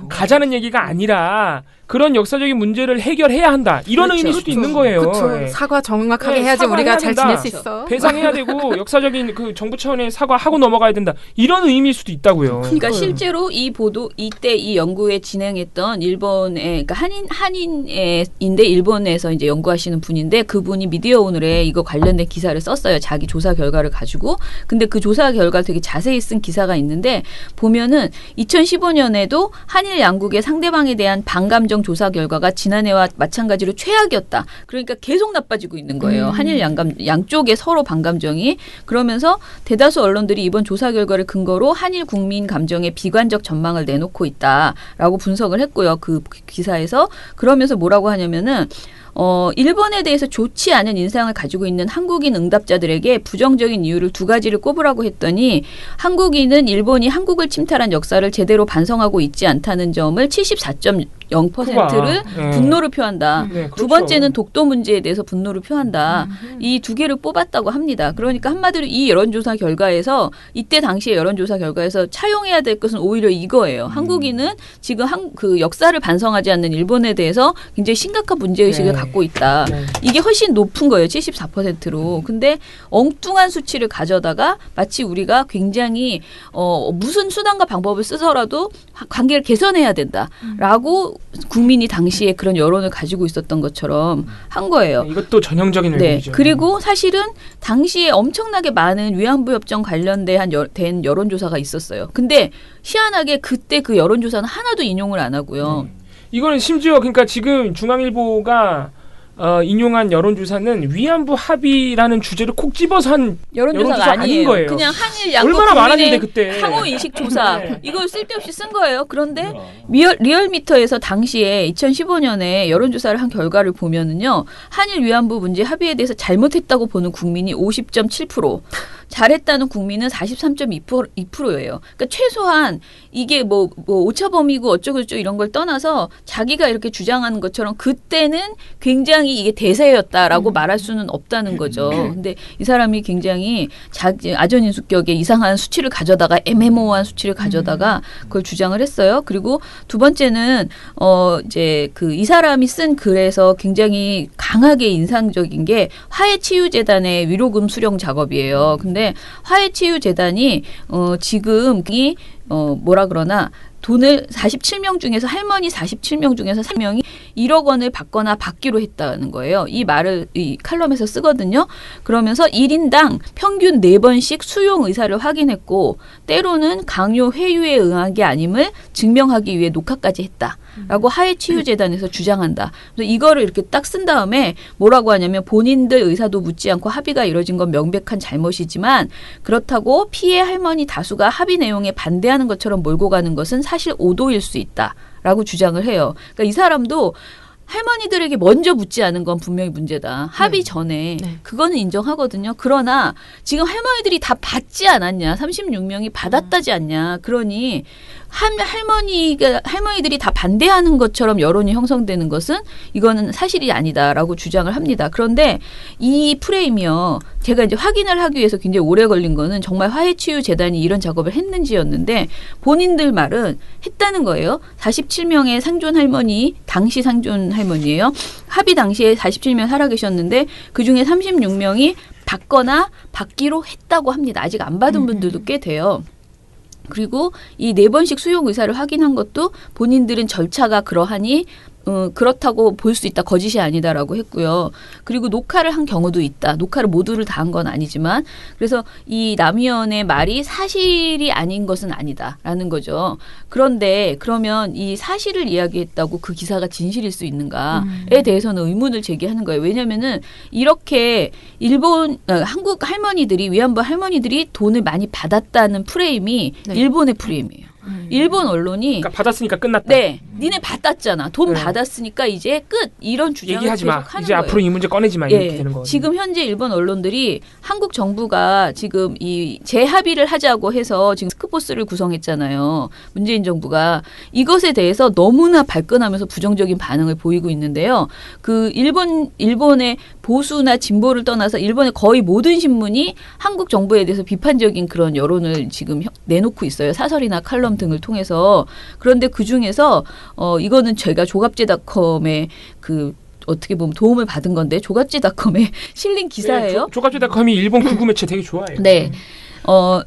가자는 얘기가 아니라 그런 역사적인 문제를 해결해야 한다. 이런 의미일 수도 있는 거예요. 그렇죠. 사과 정확하게 해야지 우리가 잘 지낼 수 있어. 배상해야 되고 역사적인 그 정부 차원의 사과하고 넘어가야 된다. 이런 의미일 수도 있다고요. 그러니까 실제로 이 보도 이때 이 연구에 진행했던 일본의 그러니까 한인인데 일본에서 이제 연구하시는 분인데 그분이 미디어 오늘에 이거 관련된 기사를 썼어요. 자기 조사 결과를 가지고. 근데 그 조사 결과 되게 자세히 쓴 기사가 있는데 보면은 2015년에도 한일 양국의 상대방에 대한 반감정 조사 결과가 지난해와 마찬가지로 최악이었다. 그러니까 계속 나빠지고 있는 거예요. 한일 양쪽의 서로 반감정이. 그러면서 대다수 언론들이 이번 조사 결과를 근거로 한일 국민 감정의 비관적 전망을 내놓고 있다라고 분석을 했고요. 그 기사에서. 그러면서 뭐라고 하냐면은 일본에 대해서 좋지 않은 인상을 가지고 있는 한국인 응답자들에게 부정적인 이유를 두 가지를 꼽으라고 했더니 한국인은 일본이 한국을 침탈한 역사를 제대로 반성하고 있지 않다는 점을 74.0%를 분노를 표한다. 네, 그렇죠. 두 번째는 독도 문제에 대해서 분노를 표한다. 이 두 개를 뽑았다고 합니다. 그러니까 한마디로 이 여론조사 결과에서 이때 당시의 여론조사 결과에서 차용해야 될 것은 오히려 이거예요. 한국인은 지금 그 역사를 반성하지 않는 일본에 대해서 굉장히 심각한 문제의식을 갖고 있다. 이게 훨씬 높은 거예요. 74%로. 근데 엉뚱한 수치를 가져다가 마치 우리가 굉장히 무슨 수단과 방법을 쓰더라도 관계를 개선해야 된다라고 국민이 당시에 그런 여론을 가지고 있었던 것처럼 한 거예요. 이것도 전형적인 의미죠. 그리고 사실은 당시에 엄청나게 많은 위안부 협정 관련된 여론조사가 있었어요. 근데 희한하게 그때 그 여론조사는 하나도 인용을 안 하고요. 이거는 심지어 그러니까 지금 중앙일보가 인용한 여론조사는 위안부 합의라는 주제를 콕 집어서 한 여론조사 아닌 거예요. 그냥 한일 양국 얼마나 많았는데 그때 상호 인식 조사 이걸 쓸데없이 쓴 거예요. 그런데 리얼미터에서 당시에 2015년에 여론조사를 한 결과를 보면은요, 한일 위안부 문제 합의에 대해서 잘못했다고 보는 국민이 50.7%, 잘했다는 국민은 43.2%예요. 그러니까 최소한 이게 뭐 오차범위고 어쩌고저쩌고 이런 걸 떠나서 자기가 이렇게 주장하는 것처럼 그때는 굉장히 이게 대세였다라고 말할 수는 없다는 거죠. 근데 이 사람이 굉장히 아전인수격의 이상한 수치를 가져다가 애매모호한 수치를 가져다가 그걸 주장을 했어요. 그리고 두 번째는 이제 이 사람이 쓴 글에서 굉장히 강하게 인상적인 게 화해치유재단의 위로금 수령 작업이에요. 근데 화해치유재단이 지금 뭐라 그러나 돈을 47명 중에서 할머니 47명 중에서 3명이 1억 원을 받거나 받기로 했다는 거예요. 이 말을 이 칼럼에서 쓰거든요. 그러면서 1인당 평균 4번씩 수용 의사를 확인했고 때로는 강요 회유에 응한 게 아님을 증명하기 위해 녹화까지 했다라고 하해치유재단에서 주장한다. 그래서 이거를 이렇게 딱 쓴 다음에 뭐라고 하냐면 본인들 의사도 묻지 않고 합의가 이뤄진 건 명백한 잘못이지만 그렇다고 피해 할머니 다수가 합의 내용에 반대하는 것처럼 몰고 가는 것은 사실 오도일 수 있다라고 주장을 해요. 그러니까 이 사람도 할머니들에게 먼저 묻지 않은 건 분명히 문제다. 합의 전에. 그거는 인정하거든요. 그러나 지금 할머니들이 다 받지 않았냐. 36명이 받았다지 않냐. 그러니 할머니들이 다 반대하는 것처럼 여론이 형성되는 것은 이거는 사실이 아니다라고 주장을 합니다. 그런데 이 프레임이요. 제가 이제 확인을 하기 위해서 굉장히 오래 걸린 거는 정말 화해치유재단이 이런 작업을 했는지였는데 본인들 말은 했다는 거예요. 47명의 상존 할머니, 당시 상존 할머니예요. 합의 당시에 47명 살아계셨는데 그중에 36명이 받거나 받기로 했다고 합니다. 아직 안 받은 분들도 꽤 돼요. 그리고 이 4번씩 수용 의사를 확인한 것도 본인들은 절차가 그러하니 그렇다고 볼 수 있다. 거짓이 아니다라고 했고요. 그리고 녹화를 한 경우도 있다. 녹화를 모두를 다 한 건 아니지만 그래서 이 남 의원의 말이 사실이 아닌 것은 아니다라는 거죠. 그런데 그러면 이 사실을 이야기했다고 그 기사가 진실일 수 있는가에 대해서는 의문을 제기하는 거예요. 왜냐하면은 이렇게 한국 할머니들이 위안부 할머니들이 돈을 많이 받았다는 프레임이 네. 일본의 프레임이에요. 일본 언론이 그러니까 받았으니까 끝났다. 네, 니네 받았잖아. 돈 받았으니까 이제 끝. 이런 주장을 얘기하지 마. 계속 하는 이제 거예요. 앞으로 이 문제 꺼내지 마. 이렇게 되는 거예요. 지금 현재 일본 언론들이 한국 정부가 지금 이 재합의를 하자고 해서 지금 스크포스를 구성했잖아요. 문재인 정부가 이것에 대해서 너무나 발끈하면서 부정적인 반응을 보이고 있는데요. 그 일본의 보수나 진보를 떠나서 일본의 거의 모든 신문이 한국 정부에 대해서 비판적인 그런 여론을 지금 내놓고 있어요. 사설이나 칼럼 등을 통해서. 그런데 그 중에서 이거는 제가 조갑제닷컴의 그 어떻게 보면 도움을 받은 건데 조갑제닷컴에 실린 기사예요. 네, 조갑제닷컴이 일본 극우 매체 되게 좋아해요. 네.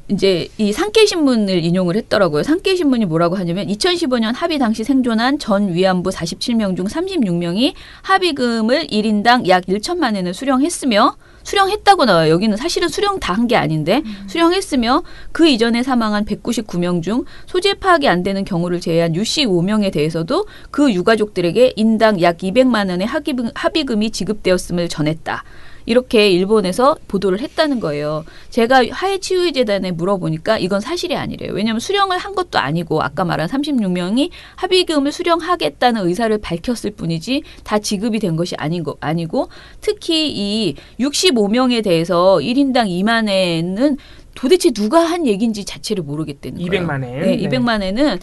이제 이 산케신문을 인용을 했더라고요. 산케신문이 뭐라고 하냐면 2015년 합의 당시 생존한 전 위안부 47명 중 36명이 합의금을 1인당 약 1천만 엔을 수령했다고 나와요. 여기는 사실은 수령 다 한 게 아닌데 수령했으며 그 이전에 사망한 199명 중 소재 파악이 안 되는 경우를 제외한 유씨 5명에 대해서도 그 유가족들에게 인당 약 200만 원의 합의금이 지급되었음을 전했다. 이렇게 일본에서 보도를 했다는 거예요. 제가 하해치유재단에 물어보니까 이건 사실이 아니래요. 왜냐하면 수령을 한 것도 아니고 아까 말한 36명이 합의금을 수령하겠다는 의사를 밝혔을 뿐이지 다 지급이 된 것이 아니고 특히 이 65명에 대해서 1인당 2만 엔은 도대체 누가 한 얘기인지 자체를 모르겠다는 거예요. 200만 엔. 네, 200만 엔은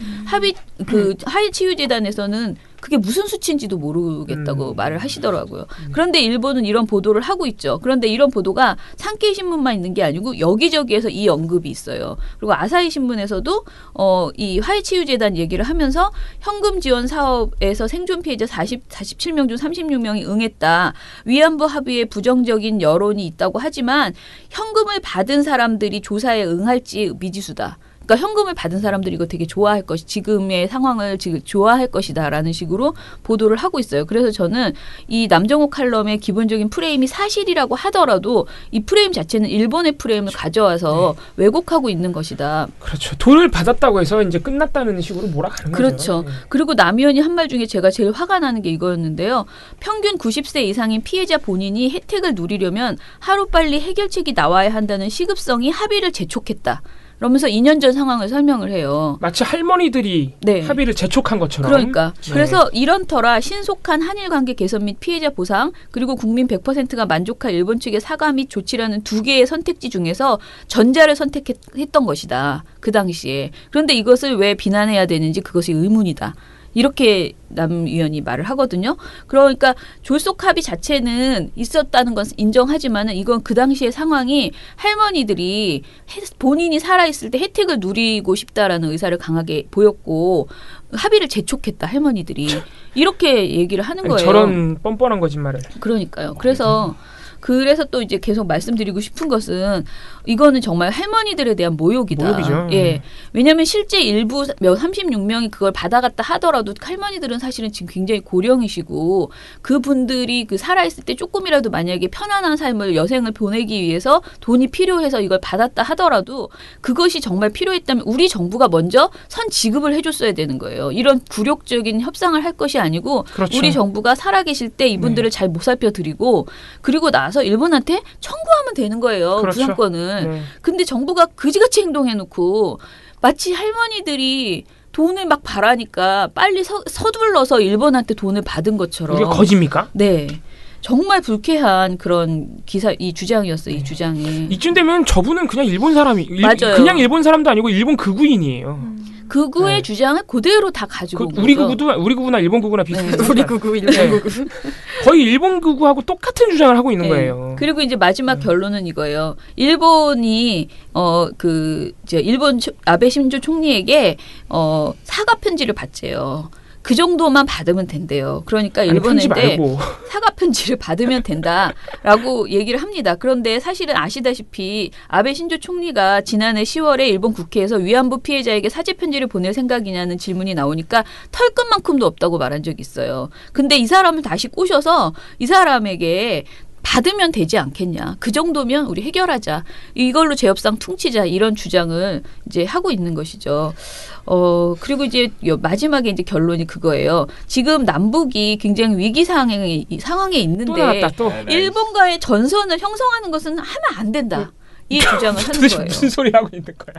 하해치유재단에서는 그게 무슨 수치인지도 모르겠다고 말을 하시더라고요. 그런데 일본은 이런 보도를 하고 있죠. 그런데 이런 보도가 산케이 신문만 있는 게 아니고 여기저기에서 이 언급이 있어요. 그리고 아사히 신문에서도 이 화해치유재단 얘기를 하면서 현금 지원 사업에서 생존 피해자 47명 중 36명이 응했다. 위안부 합의에 부정적인 여론이 있다고 하지만 현금을 받은 사람들이 조사에 응할지 미지수다. 그러니까 현금을 받은 사람들이 이거 되게 좋아할 지금의 상황을 지금 좋아할 것이다라는 식으로 보도를 하고 있어요. 그래서 저는 이 남정호 칼럼의 기본적인 프레임이 사실이라고 하더라도 이 프레임 자체는 일본의 프레임을 가져와서 왜곡하고 있는 것이다. 그렇죠. 돈을 받았다고 해서 이제 끝났다는 식으로 몰아가는 거죠. 그렇죠. 네. 그리고 남 의원이 한 말 중에 제가 제일 화가 나는 게 이거였는데요. 평균 90세 이상인 피해자 본인이 혜택을 누리려면 하루빨리 해결책이 나와야 한다는 시급성이 합의를 재촉했다. 그러면서 2년 전 상황을 설명을 해요. 마치 할머니들이 네. 합의를 재촉한 것처럼. 그러니까. 네. 그래서 이런 터라 신속한 한일 관계 개선 및 피해자 보상 그리고 국민 100%가 만족할 일본 측의 사과 및 조치라는 두 개의 선택지 중에서 전자를 선택했던 것이다. 그 당시에. 그런데 이것을 왜 비난해야 되는지 그것이 의문이다. 이렇게 남 의원이 말을 하거든요. 그러니까 졸속 합의 자체는 있었다는 건 인정하지만은 이건 그 당시의 상황이 할머니들이 본인이 살아있을 때 혜택을 누리고 싶다라는 의사를 강하게 보였고 합의를 재촉했다 할머니들이 이렇게 얘기를 하는 거예요. 저런 뻔뻔한 거짓말을. 그러니까요. 그래서 또 이제 계속 말씀드리고 싶은 것은 이거는 정말 할머니들에 대한 모욕이다. 모욕이죠. 예. 왜냐하면 실제 일부 36명이 그걸 받아갔다 하더라도 할머니들은 사실은 지금 굉장히 고령이시고 그분들이 그 살아있을 때 조금이라도 만약에 편안한 삶을 여생을 보내기 위해서 돈이 필요해서 이걸 받았다 하더라도 그것이 정말 필요했다면 우리 정부가 먼저 선 지급을 해줬어야 되는 거예요. 이런 굴욕적인 협상을 할 것이 아니고 그렇죠. 우리 정부가 살아계실 때 이분들을 잘 보살펴드리고 그리고 나서 일본한테 청구하면 되는 거예요. 그렇죠. 구상권을. 근데 정부가 그지같이 행동해놓고 마치 할머니들이 돈을 막 바라니까 빨리 서둘러서 일본한테 돈을 받은 것처럼. 우리가 거짓입니까? 네. 정말 불쾌한 그런 이 주장이었어요. 이 주장이. 이쯤 되면 저분은 그냥 일본 사람이 맞아요. 그냥 일본 사람도 아니고 일본 극우인이에요. 극우의 주장을 그대로 다 가지고 온 우리 거죠. 우리 극우나 일본 극우나 비슷해요. 우리 극우, 일본 극우. 거의 일본 극우하고 똑같은 주장을 하고 있는 거예요. 그리고 이제 마지막 결론은 이거예요. 일본이 일본 아베 신조 총리에게 사과 편지를 받재요. 그 정도만 받으면 된대요. 그러니까 일본인데 사과 편지를 받으면 된다라고 얘기를 합니다. 그런데 사실은 아시다시피 아베 신조 총리가 지난해 10월에 일본 국회에서 위안부 피해자에게 사죄 편지를 보낼 생각이냐는 질문이 나오니까 털끝만큼도 없다고 말한 적이 있어요. 근데 이 사람을 다시 꼬셔서 이 사람에게 받으면 되지 않겠냐. 그 정도면 우리 해결하자. 이걸로 재협상 퉁치자. 이런 주장을 이제 하고 있는 것이죠. 그리고 이제 마지막에 이제 결론이 그거예요. 지금 남북이 굉장히 위기 상황에 있는데 또 나왔다, 또. 일본과의 전선을 형성하는 것은 하면 안 된다. 이 주장을 하는 거예요. 무슨 소리 하고 있는 거야?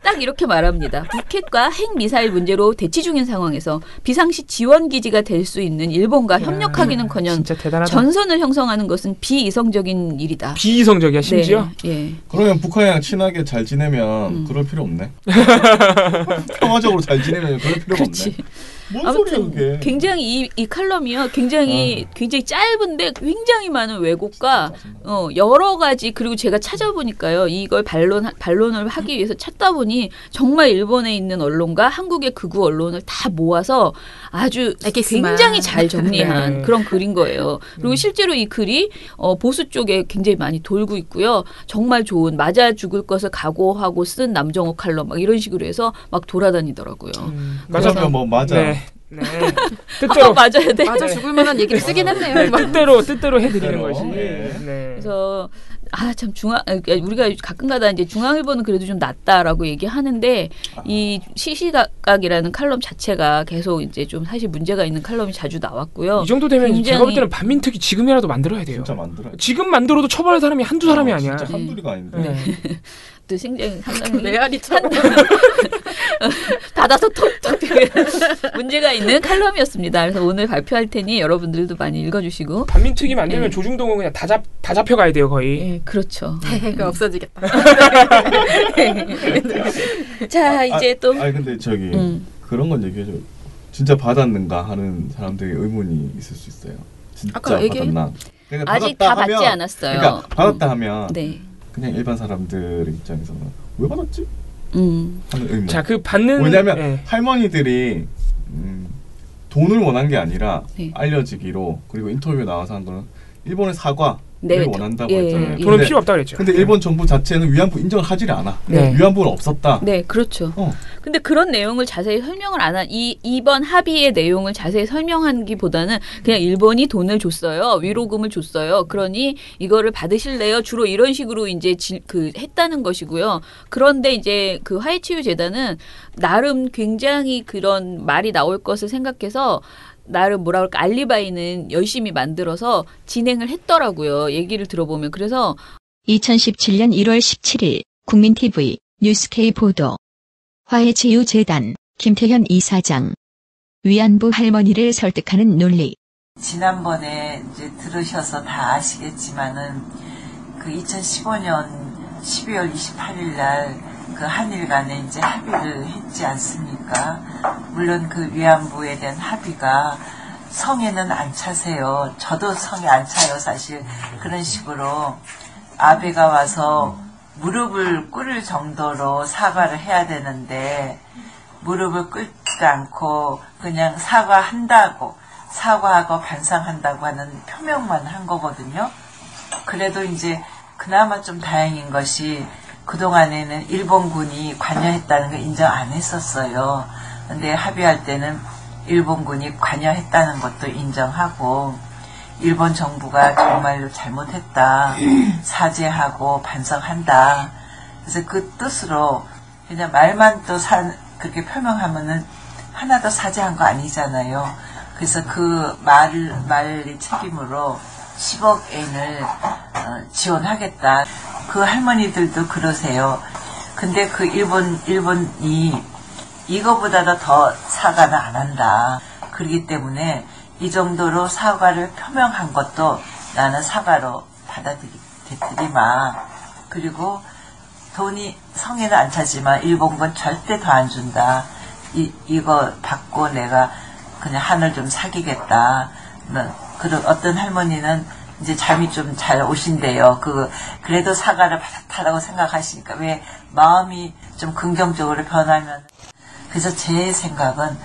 딱 이렇게 말합니다. 북핵과 핵미사일 문제로 대치 중인 상황에서 비상시 지원기지가 될 수 있는 일본과 협력하기는커녕 전선을 형성하는 것은 비이성적인 일이다. 비이성적이야 심지어? 네. 예. 그러면 북한이랑 친하게 잘 지내면 그럴 필요 없네. 평화적으로 잘 지내면 그럴 필요가 없네. 뭔 소리야 그게. 굉장히 이 칼럼이요. 굉장히 짧은데 굉장히 많은 왜곡과 여러 가지 그리고 제가 찾아보니까요. 이걸 반론을 하기 위해서 찾다 보니 정말 일본에 있는 언론과 한국의 극우 언론을 다 모아서 아주 굉장히 잘 정리한 그런 글인 거예요. 그리고 실제로 이 글이 보수 쪽에 굉장히 많이 돌고 있고요. 정말 좋은 맞아 죽을 것을 각오하고 쓴 남정호 칼럼 막 이런 식으로 해서 막 돌아다니더라고요. 맞아 뭐 맞아. 네. 뜻대로 맞아야 돼. 맞아 죽을 만한 얘기를 쓰긴 했네요. 네, 뜻대로 해드리는 것이. 네. 그래서 참 우리가 가끔가다 이제 중앙일보는 그래도 좀 낫다라고 얘기하는데 이 시시각각이라는 칼럼 자체가 계속 이제 좀 사실 문제가 있는 칼럼이 자주 나왔고요. 이 정도 되면 제가 볼 때는 반민특위 지금이라도 만들어야 돼요. 진짜 만들어야 돼. 지금 만들어도 처벌할 사람이 한두 사람이 아니야. 진짜 한둘이가 아닌데. 네. 또 상당히 메아리처럼 닫아서 톡톡 문제가 있는 칼럼이었습니다. 그래서 오늘 발표할 테니 여러분들도 많이 읽어주시고. 반민특위 만들면 조중동은 그냥 다 잡혀가야 돼요 거의. 네, 그렇죠. 그 없어지겠다. 자 이제 또. 근데 그런 건 얘기해줘. 진짜 받았는가 하는 사람들의 의문이 있을 수 있어요. 진짜 받았나? 그러니까 아직 다 받지 않았어요. 그러니까 받았다 하면. 네. 그냥 일반 사람들 입장에서는 왜 받았지? 하는 의문. 자, 그 받는 왜냐하면 할머니들이 돈을 원한 게 아니라 알려지기로 그리고 인터뷰에 나와서 한 거는 일본의 사과를 원한다고 했잖아요. 돈은 필요 없다고 그랬죠. 근데 일본 정부 자체는 위안부 인정을 하지를 않아. 위안부는 없었다. 네, 그렇죠. 근데 그런 내용을 자세히 설명을 안 한 이번 합의의 내용을 자세히 설명하기보다는 그냥 일본이 돈을 줬어요. 위로금을 줬어요. 그러니 이거를 받으실래요? 주로 이런 식으로 이제 했다는 것이고요. 그런데 이제 그 화해치유재단은 나름 굉장히 그런 말이 나올 것을 생각해서 나름 뭐라 그럴까 알리바이는 열심히 만들어서 진행을 했더라고요. 얘기를 들어보면. 그래서 2017년 1월 17일 국민TV 뉴스K 보도. 화해치유재단 김태현 이사장. 위안부 할머니를 설득하는 논리. 지난번에 이제 들으셔서 다 아시겠지만은 그 2015년 12월 28일 날 그 한일 간에 이제 합의를 했지 않습니까? 물론 그 위안부에 대한 합의가 성에는 안 차세요. 저도 성에 안 차요, 사실. 그런 식으로 아베가 와서 무릎을 꿇을 정도로 사과를 해야 되는데 무릎을 꿇지 않고 그냥 사과하고 반성한다고 하는 표명만 한 거거든요. 그래도 이제 그나마 좀 다행인 것이 그동안에는 일본군이 관여했다는 걸 인정 안 했었어요. 근데 합의할 때는 일본군이 관여했다는 것도 인정하고 일본 정부가 정말로 잘못했다. 사죄하고 반성한다. 그래서 그 뜻으로 그냥 말만 또 그렇게 표명하면은 하나도 사죄한 거 아니잖아요. 그래서 그 말의 책임으로 10억 엔을 지원하겠다. 그 할머니들도 그러세요. 근데 그 일본이 이거보다도 더 사과는 안 한다. 그렇기 때문에 이 정도로 사과를 표명한 것도 나는 사과로 받아들이마. 그리고 돈이 성에는 안 차지만 일본군 절대 더 안 준다. 이거 받고 내가 그냥 하늘 좀 사귀겠다. 그런 어떤 할머니는 이제 잠이 좀 잘 오신대요. 그래도 사과를 받았다라고 생각하시니까 왜 마음이 좀 긍정적으로 변하면. 그래서 제 생각은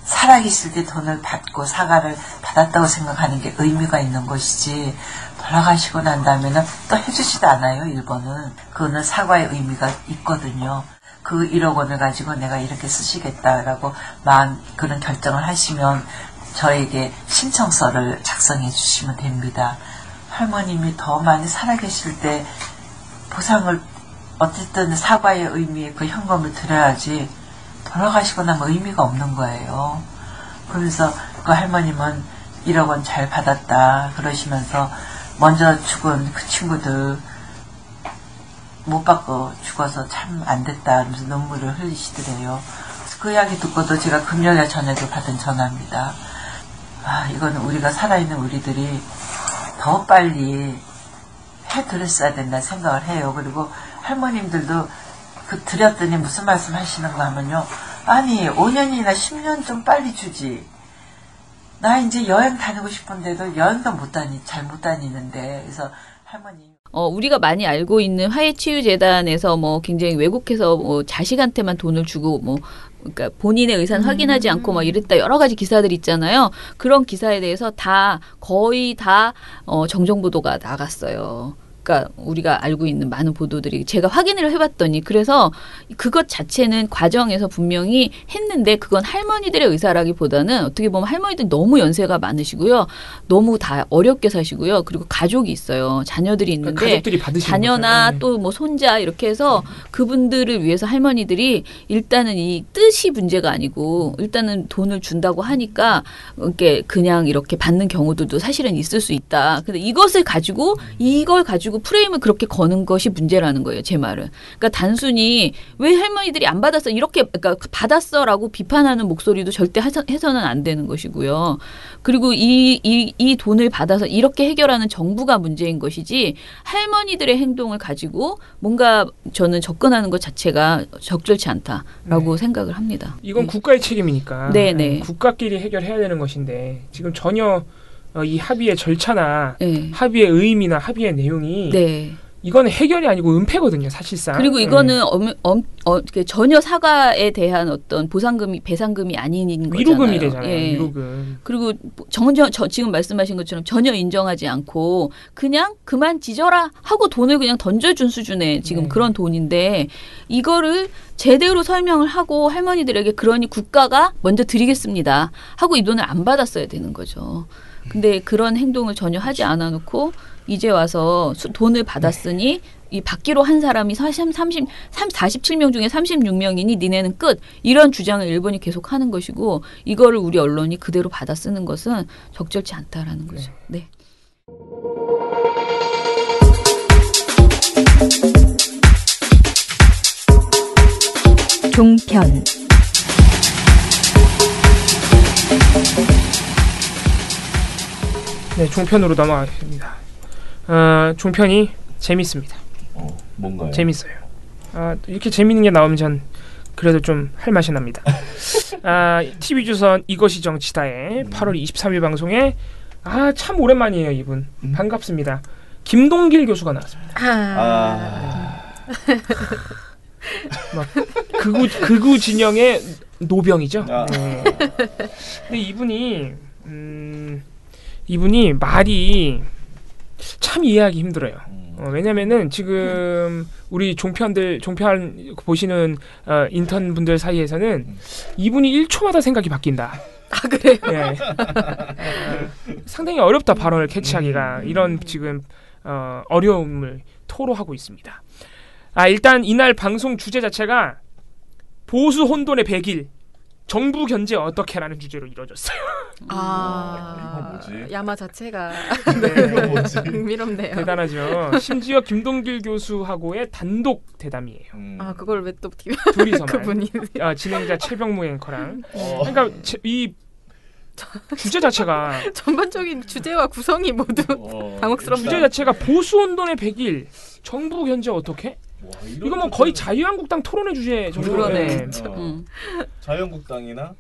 살아계실 때 돈을 받고 사과를 받았다고 생각하는 게 의미가 있는 것이지 돌아가시고 난 다음에는 또 해주지도 않아요. 일본은. 그거는 사과의 의미가 있거든요. 그 1억 원을 가지고 내가 이렇게 쓰시겠다라고 그런 결정을 하시면 저에게 신청서를 작성해 주시면 됩니다. 할머님이 더 많이 살아계실 때 보상을 어쨌든 사과의 의미의 그 현금을 드려야지 돌아가시고 나면 의미가 없는 거예요. 그래서 그 할머님은 1억 원 잘 받았다 그러시면서 먼저 죽은 그 친구들 못 받고 죽어서 참 안 됐다 하면서 눈물을 흘리시더래요. 그 이야기 듣고도 제가 금요일 저녁에 받은 전화입니다. 이거는 우리가 살아있는 우리들이 더 빨리 해드렸어야 된다 생각을 해요. 그리고 할머님들도 드렸더니 무슨 말씀 하시는가 하면요. 아니 5년이나 10년 좀 빨리 주지. 나 이제 여행 다니고 싶은데도 여행도 잘 못 다니는데. 그래서 할머니. 우리가 많이 알고 있는 화해치유재단에서 뭐 굉장히 왜곡해서 뭐 자식한테만 돈을 주고 뭐 그러니까 본인의 의사는 확인하지 않고 막 이랬다 여러 가지 기사들 있잖아요. 그런 기사에 대해서 거의 다 정정 보도가 나갔어요. 그러니까 우리가 알고 있는 많은 보도들이 제가 확인을 해봤더니 그래서 그것 자체는 과정에서 분명히 했는데 그건 할머니들의 의사라기보다는 어떻게 보면 할머니들 너무 연세가 많으시고요. 너무 다 어렵게 사시고요. 그리고 가족이 있어요. 자녀들이 있는데 가족들이 받으시는 자녀나 거죠. 또 뭐 손자 이렇게 해서 그분들을 위해서 할머니들이 일단은 이 뜻이 문제가 아니고 일단은 돈을 준다고 하니까 그냥 이렇게 받는 경우들도 사실은 있을 수 있다. 근데 이걸 가지고 프레임을 그렇게 거는 것이 문제라는 거예요. 제 말은. 그러니까 단순히 왜 할머니들이 안 받았어 이렇게 그러니까 받았어라고 비판하는 목소리도 절대 해서는 안 되는 것이고요. 그리고 이 돈을 받아서 이렇게 해결하는 정부가 문제인 것이지 할머니들의 행동을 가지고 뭔가 저는 접근하는 것 자체가 적절치 않다라고 생각을 합니다. 이건 국가의 책임이니까. 네네. 국가끼리 해결해야 되는 것인데 지금 전혀 이 합의의 절차나 합의의 의미나 합의의 내용이 이건 해결이 아니고 은폐거든요, 사실상. 그리고 이거는 전혀 사과에 대한 어떤 배상금이 아닌 거잖아요. 위로금이 되잖아요. 위로금. 그리고 지금 말씀하신 것처럼 전혀 인정하지 않고 그냥 그만 지져라 하고 돈을 그냥 던져준 수준의 지금 그런 돈인데 이거를 제대로 설명을 하고 할머니들에게 그러니 국가가 먼저 드리겠습니다 하고 이 돈을 안 받았어야 되는 거죠. 근데 그런 행동을 전혀 하지 않아 놓고 이제 와서 돈을 받았으니 이 받기로 한 사람이 47명 중에 36명이니 니네는 끝. 이런 주장을 일본이 계속 하는 것이고 이거를 우리 언론이 그대로 받아 쓰는 것은 적절치 않다라는 거죠. 네. 종편 네, 종편으로 넘어가겠습니다. 종편이 재밌습니다. 뭔가요? 재밌어요. 이렇게 재밌는 게 나오면 전 그래도 좀 할 맛이 납니다. TV조선 이것이 정치다의 8월 23일 방송에 참 오랜만이에요, 이분. 반갑습니다. 김동길 교수가 나왔습니다. 막 극우 진영의 노병이죠. 네. 근데 이분이 말이 참 이해하기 힘들어요. 왜냐면은 지금 우리 종편 보시는 인턴 분들 사이에서는 이분이 1초마다 생각이 바뀐다. 그래요? 네. 상당히 어렵다 발언을 캐치하기가. 이런 지금 어려움을 토로하고 있습니다. 일단 이날 방송 주제 자체가 보수 혼돈의 100일 정부 견제 어떻게라는 주제로 이루어졌어요. 야마 자체가 뭐지? 흥미롭네요. 대단하죠. 심지어 김동길 교수하고의 단독 대담이에요. 그걸 왜 또 둘이서만 그분이 진행자 최병무 앵커랑. 그러니까 이 주제 자체가 전반적인 주제와 구성이 모두 당혹스럽다. 주제 자체가 보수 혼돈의 100일 정부 견제 어떻게? 이거 뭐 거의 자유한국당 토론회 주제 정도네. 자유한국당이나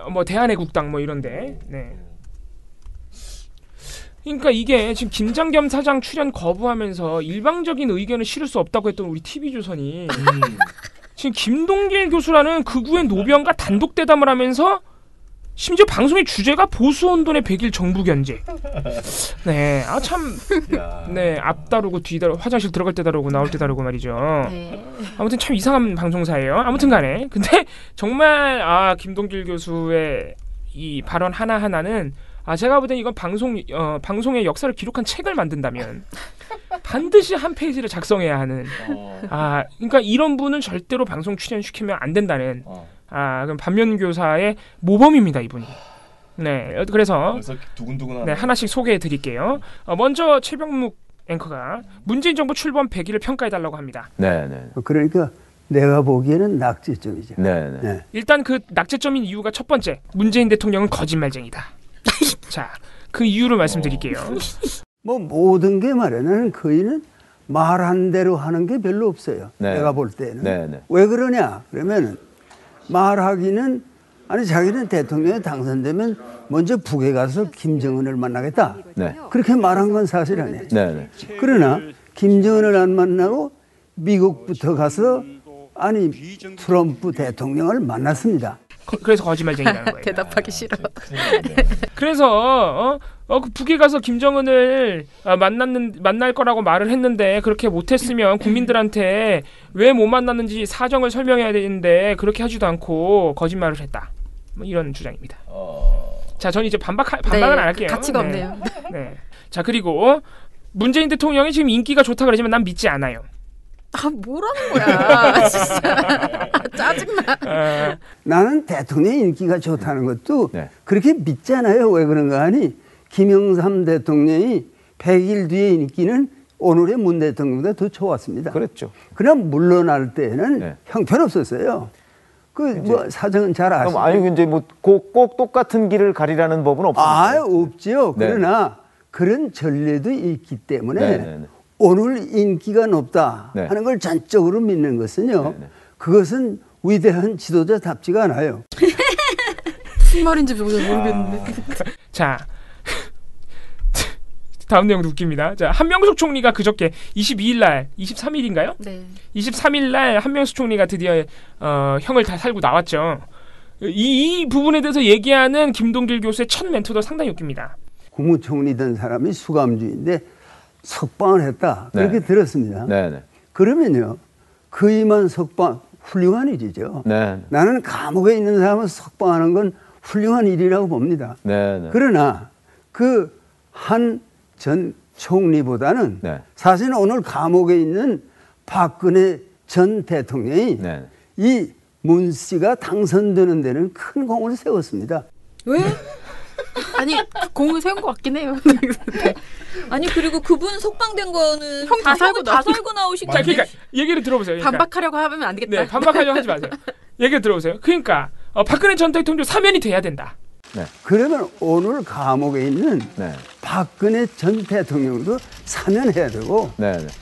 뭐 대한애국당 뭐 이런데. 네. 그러니까 이게 지금 김장겸 사장 출연 거부하면서 일방적인 의견을 실을 수 없다고 했던 우리 TV조선이 지금 김동길 교수라는 극우의 노변과 단독 대담을 하면서 심지어 방송의 주제가 보수언론의 100일 정부 견제. 네, 아 참, 네, 앞 다루고 뒤 다루고 화장실 들어갈 때 다루고 나올 때 다루고 말이죠. 아무튼 참 이상한 방송사예요. 아무튼간에 근데 정말 김동길 교수의 이 발언 하나 하나는 제가 볼 땐 이건 방송의 역사를 기록한 책을 만든다면 반드시 한 페이지를 작성해야 하는. 그러니까 이런 분은 절대로 방송 출연시키면 안 된다는. 그럼 반면교사의 모범입니다, 이분이. 네, 그래서 네, 하나씩 소개해 드릴게요. 먼저 최병묵 앵커가 문재인 정부 출범 100일을 평가해 달라고 합니다. 네. 그러니까 내가 보기에는 낙제점이죠. 네. 일단 그 낙제점인 이유가 첫 번째, 문재인 대통령은 거짓말쟁이다. 자, 그 이유를 말씀드릴게요. 뭐 모든 게 말이야. 나는 거의는 말한 대로 하는 게 별로 없어요. 내가 볼 때는. 왜 그러냐? 그러면은 말하기는 자기는 대통령에 당선되면 먼저 북에 가서 김정은을 만나겠다. 그렇게 말한 건 사실 아니에요. 그러나 김정은을 안 만나고 미국부터 가서 트럼프 대통령을 만났습니다. 그래서 거짓말쟁이라는 거예요. 대답하기 싫어. 그래서 그 북에 가서 김정은을 만날 거라고 말을 했는데 그렇게 못했으면 국민들한테 왜 못 만났는지 사정을 설명해야 되는데 그렇게 하지도 않고 거짓말을 했다. 뭐 이런 주장입니다. 자, 저는 이제 반박은 안 할게요. 가치가 없네요. 네. 자, 그리고 문재인 대통령이 지금 인기가 좋다 그러지만 난 믿지 않아요. 뭐라는 거야. 진짜. 짜증나. 나는 대통령의 인기가 좋다는 것도 그렇게 믿지 않아요. 왜 그런가 하니 김영삼 대통령이 100일 뒤에 인기는 오늘의 문 대통령보다 더 좋았습니다. 그렇죠. 그러나 물러날 때는 형편없었어요. 뭐 사정은 잘 아시죠. 아니 이제 뭐 꼭 똑같은 길을 가리라는 법은 없습니까? 없죠. 그러나 그런 전례도 있기 때문에 오늘 인기가 높다 하는 걸 전적으로 믿는 것은요. 그것은 위대한 지도자답지가 않아요. 무슨 말인지 모르겠는데. 자, 다음 내용도 웃깁니다. 자, 한명숙 총리가 그저께 23일인가요? 네. 23일날 한명숙 총리가 드디어 형을 다 살고 나왔죠. 이 부분에 대해서 얘기하는 김동길 교수의 첫 멘트도 상당히 웃깁니다. 국무총리던 사람이 수감주의인데 석방을 했다. 그렇게 들었습니다. 그러면요. 그이만 석방 훌륭한 일이죠. 나는 감옥에 있는 사람을 석방하는 건 훌륭한 일이라고 봅니다. 그러나 그 한 전 총리보다는 사실은 오늘 감옥에 있는 박근혜 전 대통령이 이 문 씨가 당선되는 데는 큰 공을 세웠습니다. 왜? 공을 세운 것 같긴 해요. 그리고 그분 석방된 거는 형 다 살고 나오신 거예요. 그러니까 얘기를 들어보세요. 반박하려고 하면 안 되겠다. 네, 반박하려고 하지 마세요. 얘기를 들어보세요. 그러니까 박근혜 전 대통령 사면이 돼야 된다. 그러면 오늘 감옥에 있는 박근혜 전 대통령도 사면해야 되고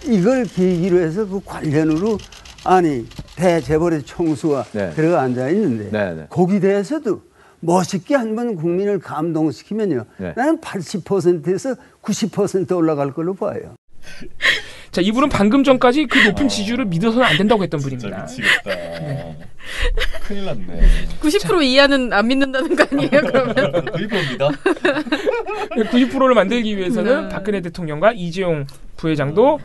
이걸 계기로 해서 그 관련으로 대재벌의 총수가 들어가 앉아 있는데 거기 대해서도 멋있게 한번 국민을 감동시키면요. 나는 80%에서 90% 올라갈 걸로 봐요. 자, 이분은 방금 전까지 그 높은 지지율을 믿어서는 안 된다고 했던 분입니다. 미치겠다. 큰일 났네. 90% 이하는 안 믿는다는 거 아니에요, 그러면? 90%입니다. 90%를 만들기 위해서는 박근혜 대통령과 이재용 부회장도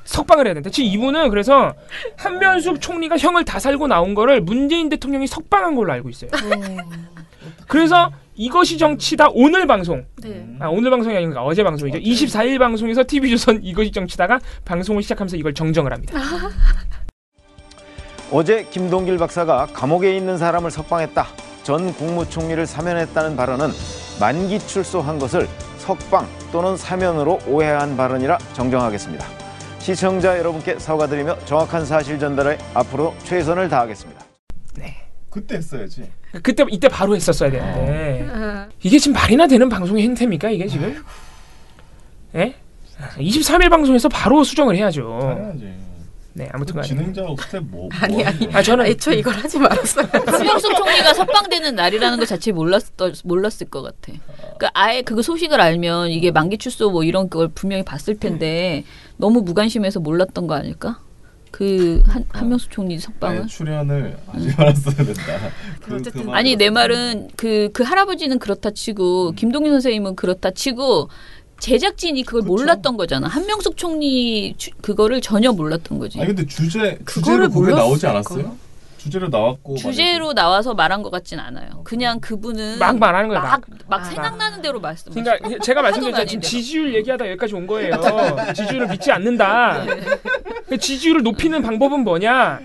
석방을 해야 된다. 지금 이분은 그래서 한명숙 총리가 형을 다 살고 나온 거를 문재인 대통령이 석방한 걸로 알고 있어요. 그래서 이것이 정치다 오늘 방송. 오늘 방송이 아닌가 어제 방송이죠. 24일 방송에서 TV조선 이것이 정치다가 방송을 시작하면서 이걸 정정을 합니다. 어제 김동길 박사가 감옥에 있는 사람을 석방했다. 전 국무총리를 사면했다는 발언은 만기 출소한 것을 석방 또는 사면으로 오해한 발언이라 정정하겠습니다. 시청자 여러분께 사과드리며 정확한 사실 전달에 앞으로 최선을 다하겠습니다. 그때 했어야지. 이때 바로 했었어야 되는데 이게 지금 말이나 되는 방송의 행태입니까 이게 지금? 23일 방송에서 바로 수정을 해야죠. 당연하지. 네, 아무튼 진행자 스텝 뭐 아니. 저는 애초에 이걸 하지 말았어요. 한명숙 총리가 석방되는 날이라는 거 자체 몰랐을 것 같아. 그러니까 아예 그 소식을 알면 이게 만기 출소 뭐 이런 걸 분명히 봤을 텐데 너무 무관심해서 몰랐던 거 아닐까? 한명숙 총리 석방은 출연을 하지 말았어야 된다. 아니 내 말은 그 할아버지는 그렇다 치고 김동연 선생님은 그렇다 치고 제작진이 그걸 몰랐던 거잖아. 한명숙 총리 그거를 전혀 몰랐던 거지. 아니 근데 주제로 그게 나오지 않았어요? 주제로 나왔고 주제로 나와서 말한 것 같진 않아요. 그냥 그분은 막 말하는 거예요. 막 생각나는 대로 말씀. 그러니까 제가 말씀드렸잖아요. 지금 지지율 얘기하다 여기까지 온 거예요. 지지율을 믿지 않는다. 지지율을 높이는 방법은 뭐냐?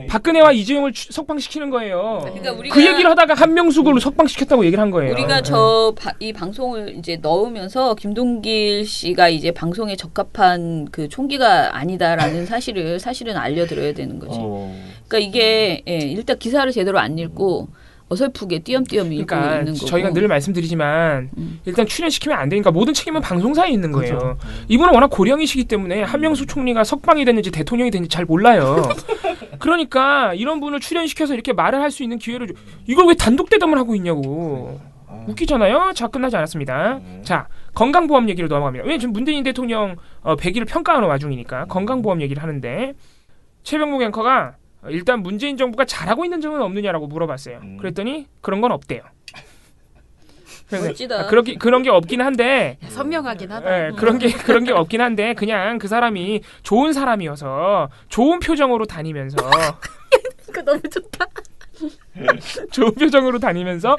박근혜와 이재용을 석방시키는 거예요. 그러니까 우리가 그 얘기를 하다가 한명숙을 석방시켰다고 얘기를 한 거예요. 우리가 이 방송을 이제 넣으면서 김동길 씨가 이제 방송에 적합한 그 총기가 아니다라는 사실은 알려드려야 되는 거지. 그러니까 이게 일단 기사를 제대로 안 읽고 어설프게 띄엄띄엄 읽고 있는 거고. 저희가 늘 말씀드리지만 일단 출연시키면 안 되니까 모든 책임은 방송사에 있는 거예요. 그렇죠. 이분은 워낙 고령이시기 때문에 한명숙 총리가 석방이 됐는지 대통령이 됐는지 잘 몰라요. 그러니까 이런 분을 출연시켜서 이렇게 말을 할 수 있는 기회를 이걸 왜 단독 대담을 하고 있냐고. 웃기잖아요. 자, 끝나지 않았습니다. 자, 건강보험 얘기로 넘어갑니다. 왜 지금 문재인 대통령 100일을 평가하는 와중이니까 건강보험 얘기를 하는데 최병목 앵커가 일단 문재인 정부가 잘하고 있는 점은 없느냐라고 물어봤어요. 그랬더니 그런 건 없대요. 멋지다. 그런 게 없긴 한데 선명하긴 하다. 네, 그런 게 없긴 한데 그냥 그 사람이 좋은 사람이어서 좋은 표정으로 다니면서 이거 너무 좋다. 좋은 표정으로 다니면서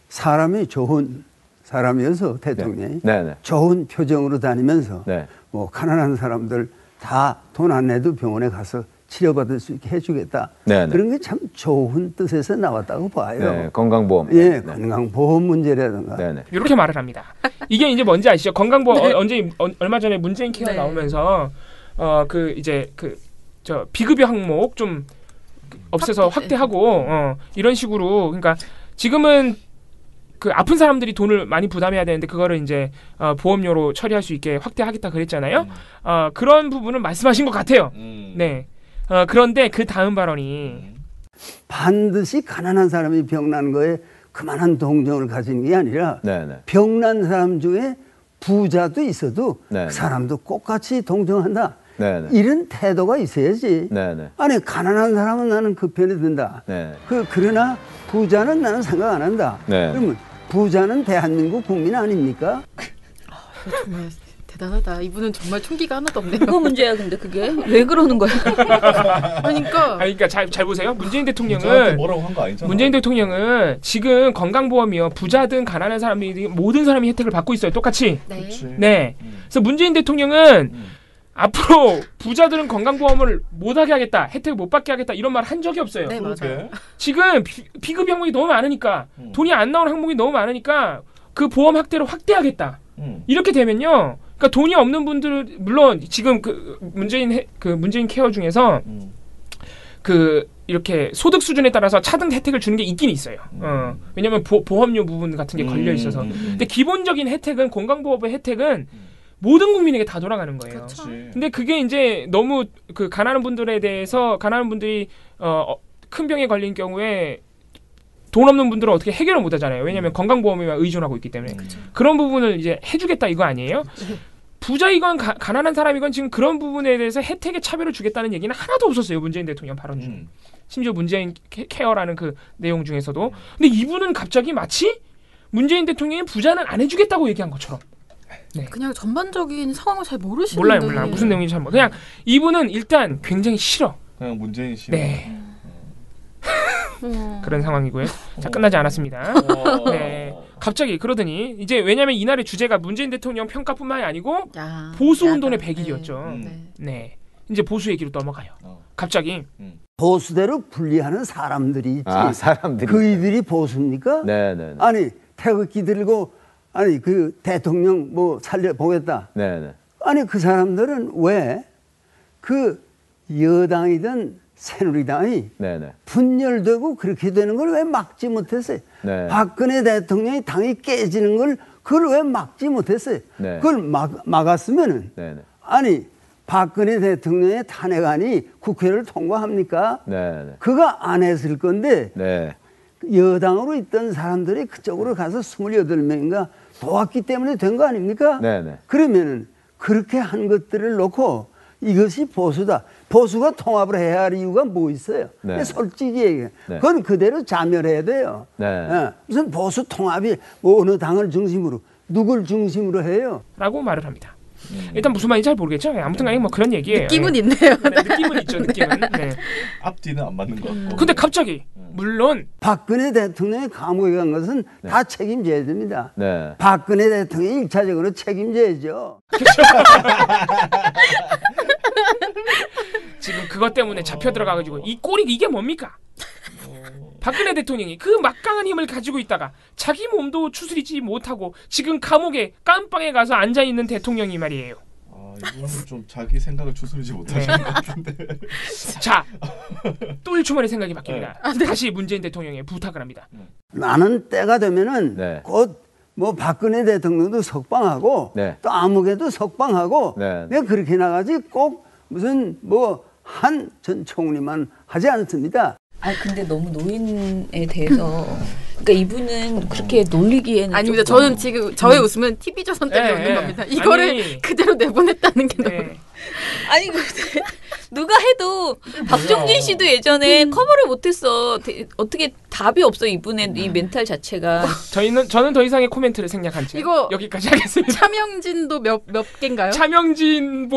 사람이 좋은 사람이어서 대통령이 좋은 표정으로 다니면서 뭐 가난한 사람들 다 돈 안 내도 병원에 가서 치료받을 수 있게 해주겠다. 그런 게 참 좋은 뜻에서 나왔다고 봐요. 건강보험. 건강보험 문제라든가. 이렇게 말을 합니다. 이게 이제 뭔지 아시죠? 건강보험 얼마 전에 문재인 케어 나오면서 비급여 항목 좀 없애서 확대하고 이런 식으로 그러니까 지금은 그 아픈 사람들이 돈을 많이 부담해야 되는데 그거를 이제 보험료로 처리할 수 있게 확대하겠다 그랬잖아요. 그런 부분은 말씀하신 것 같아요. 네. 그런데 그 다음 발언이 반드시 가난한 사람이 병난 거에 그만한 동정을 가지는 게 아니라 병난 사람 중에 부자도 있어도 그 사람도 똑같이 동정한다. 이런 태도가 있어야지. 아니 가난한 사람은 나는 그 편에 든다. 그러나 부자는 나는 생각 안 한다. 그러면 부자는 대한민국 국민 아닙니까? 정말 대단하다. 이분은 정말 총기가 하나도 없네요. 뭐가 문제야 근데 그게? 왜 그러는 거야? 그러니까 잘 보세요. 문재인 대통령은 뭐라고 한 거 아니잖아. 문재인 대통령은 지금 건강보험이요. 부자든 가난한 사람들이 모든 사람이 혜택을 받고 있어요. 똑같이. 네. 그래서 문재인 대통령은 앞으로 부자들은 건강보험을 못하게 하겠다, 혜택을 못 받게 하겠다 이런 말 한 적이 없어요. 네, 맞아요. 지금 비급 항목이 너무 많으니까 돈이 안 나오는 항목이 너무 많으니까 그 보험 확대를 확대하겠다. 이렇게 되면요, 그러니까 돈이 없는 분들 물론 지금 그 문재인 케어 중에서 이렇게 소득 수준에 따라서 차등 혜택을 주는 게 있긴 있어요. 왜냐하면 보험료 부분 같은 게 걸려 있어서. 근데 기본적인 혜택은 건강보험의 혜택은 모든 국민에게 다 돌아가는 거예요. 근데 그게 이제 너무 그 가난한 분들에 대해서 가난한 분들이 큰 병에 걸린 경우에 돈 없는 분들은 어떻게 해결을 못 하잖아요. 왜냐하면 건강보험에만 의존하고 있기 때문에. 그런 부분을 이제 해주겠다 이거 아니에요? 부자이건 가난한 사람이건 지금 그런 부분에 대해서 혜택의 차별을 주겠다는 얘기는 하나도 없었어요. 문재인 대통령 발언 중. 심지어 문재인 케어라는 그 내용 중에서도. 근데 이분은 갑자기 마치 문재인 대통령이 부자는 안 해주겠다고 얘기한 것처럼. 그냥 전반적인 상황을 잘 모르시는데. 몰라요. 무슨 내용인지 잘 몰라. 그냥 이분은 일단 굉장히 싫어. 그냥 문재인 싫어. 그런 상황이고요. 자, 끝나지 않았습니다. 네. 갑자기 그러더니 이제 왜냐면 이날의 주제가 문재인 대통령 평가뿐만이 아니고 보수운동의 100일이었죠. 네. 이제 보수 얘기로 넘어가요. 갑자기 보수대로 분리하는 사람들이 있지. 그이들이 보수입니까? 아니 태극기 들고 아니 그 대통령 뭐 살려보겠다. 아니 그 사람들은 왜 그 여당이든 새누리당이 분열되고 그렇게 되는 걸 왜 막지 못했어요? 박근혜 대통령이 당이 깨지는 걸 그걸 왜 막지 못했어요? 그걸 막았으면은 아니 박근혜 대통령의 탄핵안이 국회를 통과합니까? 그거 안 했을 건데 여당으로 있던 사람들이 그쪽으로 가서 28명인가 도왔기 때문에 된 거 아닙니까? 그러면은 그렇게 한 것들을 놓고 이것이 보수다. 보수가 통합을 해야 할 이유가 뭐 있어요? 네. 솔직히 얘기해. 네. 그건 그대로 자멸해야 돼요. 네. 예. 무슨 보수 통합이 뭐 어느 당을 중심으로 누굴 중심으로 해요? 라고 말을 합니다. 일단 무슨 말인지 잘 모르겠죠. 아무튼 간에 뭐 그런 얘기예요. 느낌은 있네요. 네, 느낌은 있죠. 느낌은. 네. 앞뒤는 안 맞는 것 같고. 근데 갑자기 물론 박근혜 대통령이 감옥에 간 것은 네. 다 책임져야 됩니다. 네. 박근혜 대통령이 1차적으로 책임져야죠. 지금 그것 때문에 잡혀 들어가가지고 이 꼴이 이게 뭡니까? 박근혜 대통령이 그 막강한 힘을 가지고 있다가 자기 몸도 추스리지 못하고 지금 감옥에 깜빵에 가서 앉아있는 대통령이 말이에요. 이거는 좀 자기 생각을 추스르지 못하시는 것 같은데. 자, 또 일주만에 생각이 바뀝니다. 다시 문재인 대통령에 부탁을 합니다. 나는 때가 되면은 곧 뭐 박근혜 대통령도 석방하고 또 아무개도 석방하고 내가 그렇게 나가지 꼭 무슨 뭐 한 전 총리만 하지 않습니다. 근데 너무 노인에 대해서 그러니까 이분은 그렇게 놀리기에는 아닙니다. 조금... 저는 지금 저의 웃음은 TV조선 때문에 웃는 겁니다. 이거를 그대로 내보냈다는 게 너무 아니 근데 누가 해도 박정진 씨도 예전에 커버를 못했어. 어떻게 답이 없어 이분의 이 멘탈 자체가. 저는 더 이상의 코멘트를 생략한 채 이거 여기까지 하겠습니다. 차명진도 몇 개인가요? 차명진은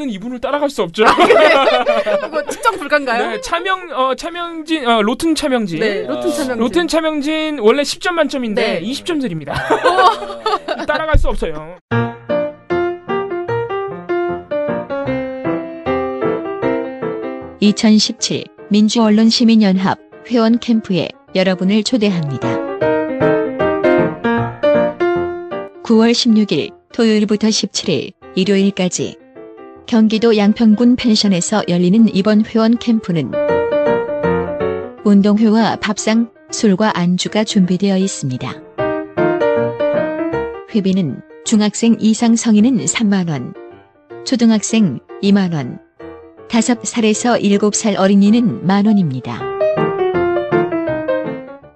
이분을 따라갈 수 없죠. 이거 측정 불가인가요? 네, 차명진 로튼 차명진. 네, 로튼 차명진 원래 10점 만점인데 20점 드립니다. 따라갈 수 없어요. (2017) 민주언론시민연합 회원 캠프에 여러분을 초대합니다. 9월 16일 토요일부터 17일 일요일까지 경기도 양평군 펜션에서 열리는 이번 회원 캠프는 운동회와 밥상, 술과 안주가 준비되어 있습니다. 회비는 중학생 이상 성인은 3만 원, 초등학생 2만 원, 5살에서 7살 어린이는 만원입니다.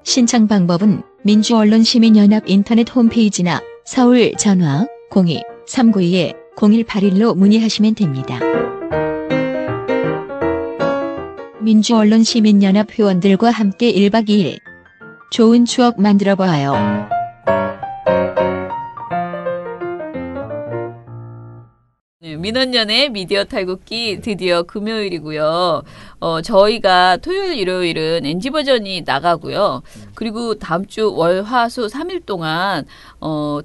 신청 방법은 민주언론시민연합 인터넷 홈페이지나 서울 전화 02-392-0181로 문의하시면 됩니다. 민주언론시민연합 회원들과 함께 1박 2일 좋은 추억 만들어봐요. 민원연의 미디어 탈곡기 드디어 금요일이고요. 저희가 토요일, 일요일은 NG 버전이 나가고요. 그리고 다음 주 월, 화, 수 3일 동안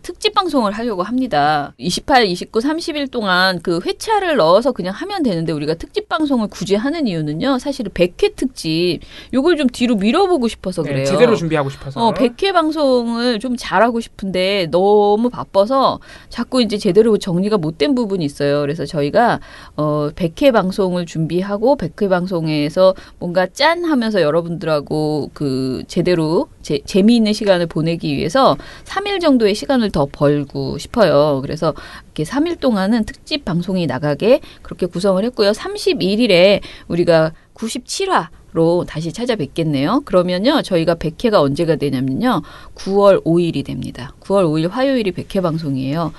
특집 방송을 하려고 합니다. 28, 29, 30일 동안 그 회차를 넣어서 그냥 하면 되는데 우리가 특집 방송을 굳이 하는 이유는요. 사실은 100회 특집 요걸 좀 뒤로 밀어보고 싶어서 그래요. 제대로 준비하고 싶어서. 100회 방송을 좀 잘하고 싶은데 너무 바빠서 자꾸 이제 제대로 정리가 못된 부분이 있어요. 그래서 저희가 100회 방송을 준비하고 100회 방송에서 뭔가 짠 하면서 여러분들하고 그 제대로 재미있는 시간을 보내기 위해서 3일 정도의 시간을 더 벌고 싶어요. 그래서 이렇게 3일 동안은 특집 방송이 나가게 그렇게 구성을 했고요. 31일에 우리가 97화로 다시 찾아뵙겠네요. 그러면요. 저희가 100회가 언제가 되냐면요. 9월 5일이 됩니다. 9월 5일 화요일이 100회 방송이에요.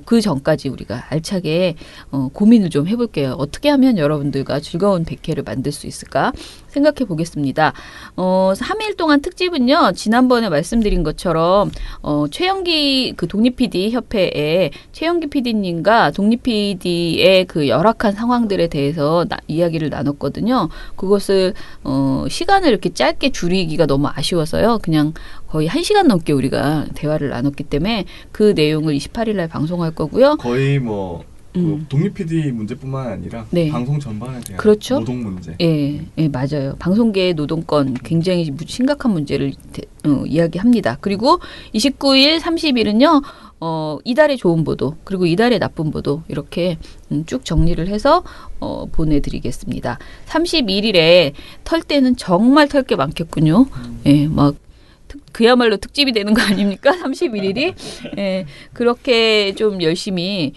그 전까지 우리가 알차게 고민을 좀 해볼게요. 어떻게 하면 여러분들과 즐거운 100회를 만들 수 있을까 생각해 보겠습니다. 3일 동안 특집은요. 지난번에 말씀드린 것처럼 최영기 그 독립PD 협회에 최영기 PD님과 독립PD의 그 열악한 상황들에 대해서 이야기를 나눴거든요. 그것을 시간을 이렇게 짧게 줄이기가 너무 아쉬워서요. 그냥 거의 1시간 넘게 우리가 대화를 나눴기 때문에 그 내용을 28일 날 방송할 거고요. 거의 뭐 독립 PD 문제뿐만 아니라 방송 전반에 대한 그렇죠? 노동 문제. 예, 맞아요. 방송계의 노동권 굉장히 심각한 문제를 이야기합니다. 그리고 29일, 30일은요. 이달의 좋은 보도 그리고 이달의 나쁜 보도 이렇게 쭉 정리를 해서 보내드리겠습니다. 31일에 털 때는 정말 털 게 많겠군요. 예, 막 그야말로 특집이 되는 거 아닙니까? 31일이. 예, 그렇게 좀 열심히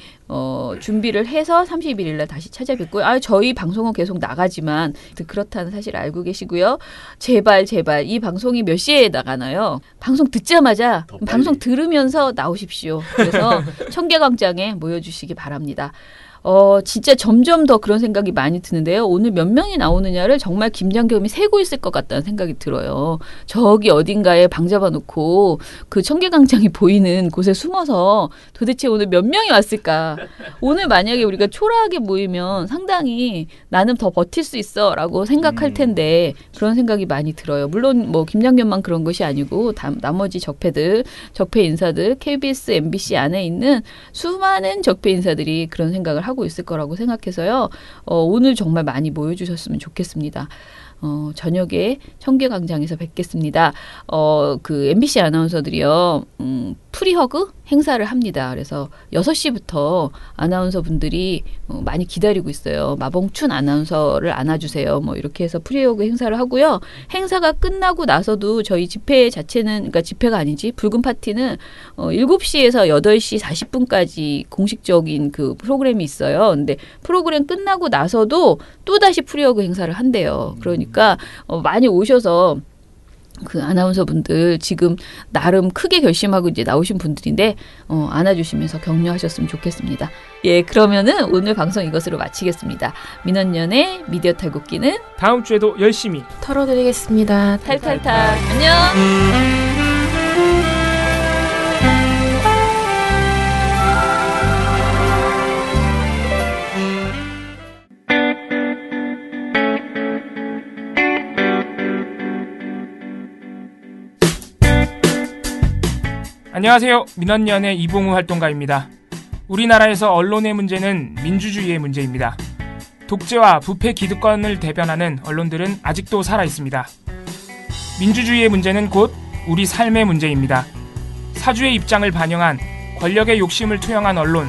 준비를 해서 31일 날 다시 찾아뵙고요. 저희 방송은 계속 나가지만 그렇다는 사실 알고 계시고요. 제발 이 방송이 몇 시에 나가나요? 방송 듣자마자 방송 들으면서 나오십시오. 그래서 청계광장에 모여주시기 바랍니다. 진짜 점점 더 그런 생각이 많이 드는데요. 오늘 몇 명이 나오느냐를 정말 김장겸이 세고 있을 것 같다는 생각이 들어요. 저기 어딘가에 방 잡아놓고 그 청계광장이 보이는 곳에 숨어서 도대체 오늘 몇 명이 왔을까? 오늘 만약에 우리가 초라하게 모이면 상당히 나는 더 버틸 수 있어라고 생각할 텐데 그런 생각이 많이 들어요. 물론 뭐 김장겸만 그런 것이 아니고 나머지 적폐 인사들, KBS, MBC 안에 있는 수많은 적폐 인사들이 그런 생각을 하고 있을 거라고 생각해서요. 오늘 정말 많이 모여주셨으면 좋겠습니다. 저녁에 청계광장에서 뵙겠습니다. 그 MBC 아나운서들이요. 프리허그 행사를 합니다. 그래서 6시부터 아나운서 분들이 많이 기다리고 있어요. 마봉춘 아나운서를 안아주세요. 뭐 이렇게 해서 프리허그 행사를 하고요. 행사가 끝나고 나서도 저희 집회 자체는, 그러니까 집회가 아니지, 붉은 파티는 7시에서 8시 40분까지 공식적인 그 프로그램이 있어요. 근데 프로그램 끝나고 나서도 또다시 프리허그 행사를 한대요. 그러니까 많이 오셔서 그 아나운서분들 지금 나름 크게 결심하고 이제 나오신 분들인데 안아주시면서 격려하셨으면 좋겠습니다. 예, 그러면은 오늘 방송 이것으로 마치겠습니다. 민원연의 미디어 탈곡기는 다음 주에도 열심히 털어드리겠습니다. 탈탈탈. 안녕. 안녕하세요. 민원연의 이봉우 활동가입니다. 우리나라에서 언론의 문제는 민주주의의 문제입니다. 독재와 부패 기득권을 대변하는 언론들은 아직도 살아있습니다. 민주주의의 문제는 곧 우리 삶의 문제입니다. 사주의 입장을 반영한 권력의 욕심을 투영한 언론,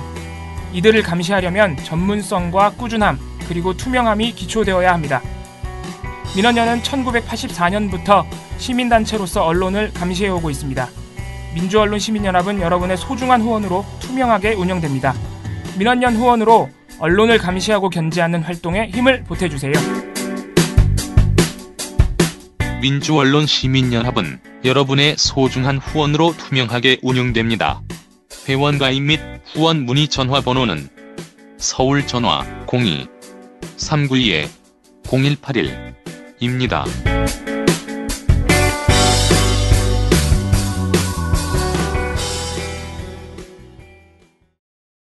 이들을 감시하려면 전문성과 꾸준함 그리고 투명함이 기초되어야 합니다. 민원연은 1984년부터 시민단체로서 언론을 감시해오고 있습니다. 민주언론시민연합은 여러분의 소중한 후원으로 투명하게 운영됩니다. 민원연 후원으로 언론을 감시하고 견제하는 활동에 힘을 보태주세요. 민주언론시민연합은 여러분의 소중한 후원으로 투명하게 운영됩니다. 회원 가입 및 후원 문의 전화번호는 서울 전화 02-392-0181입니다.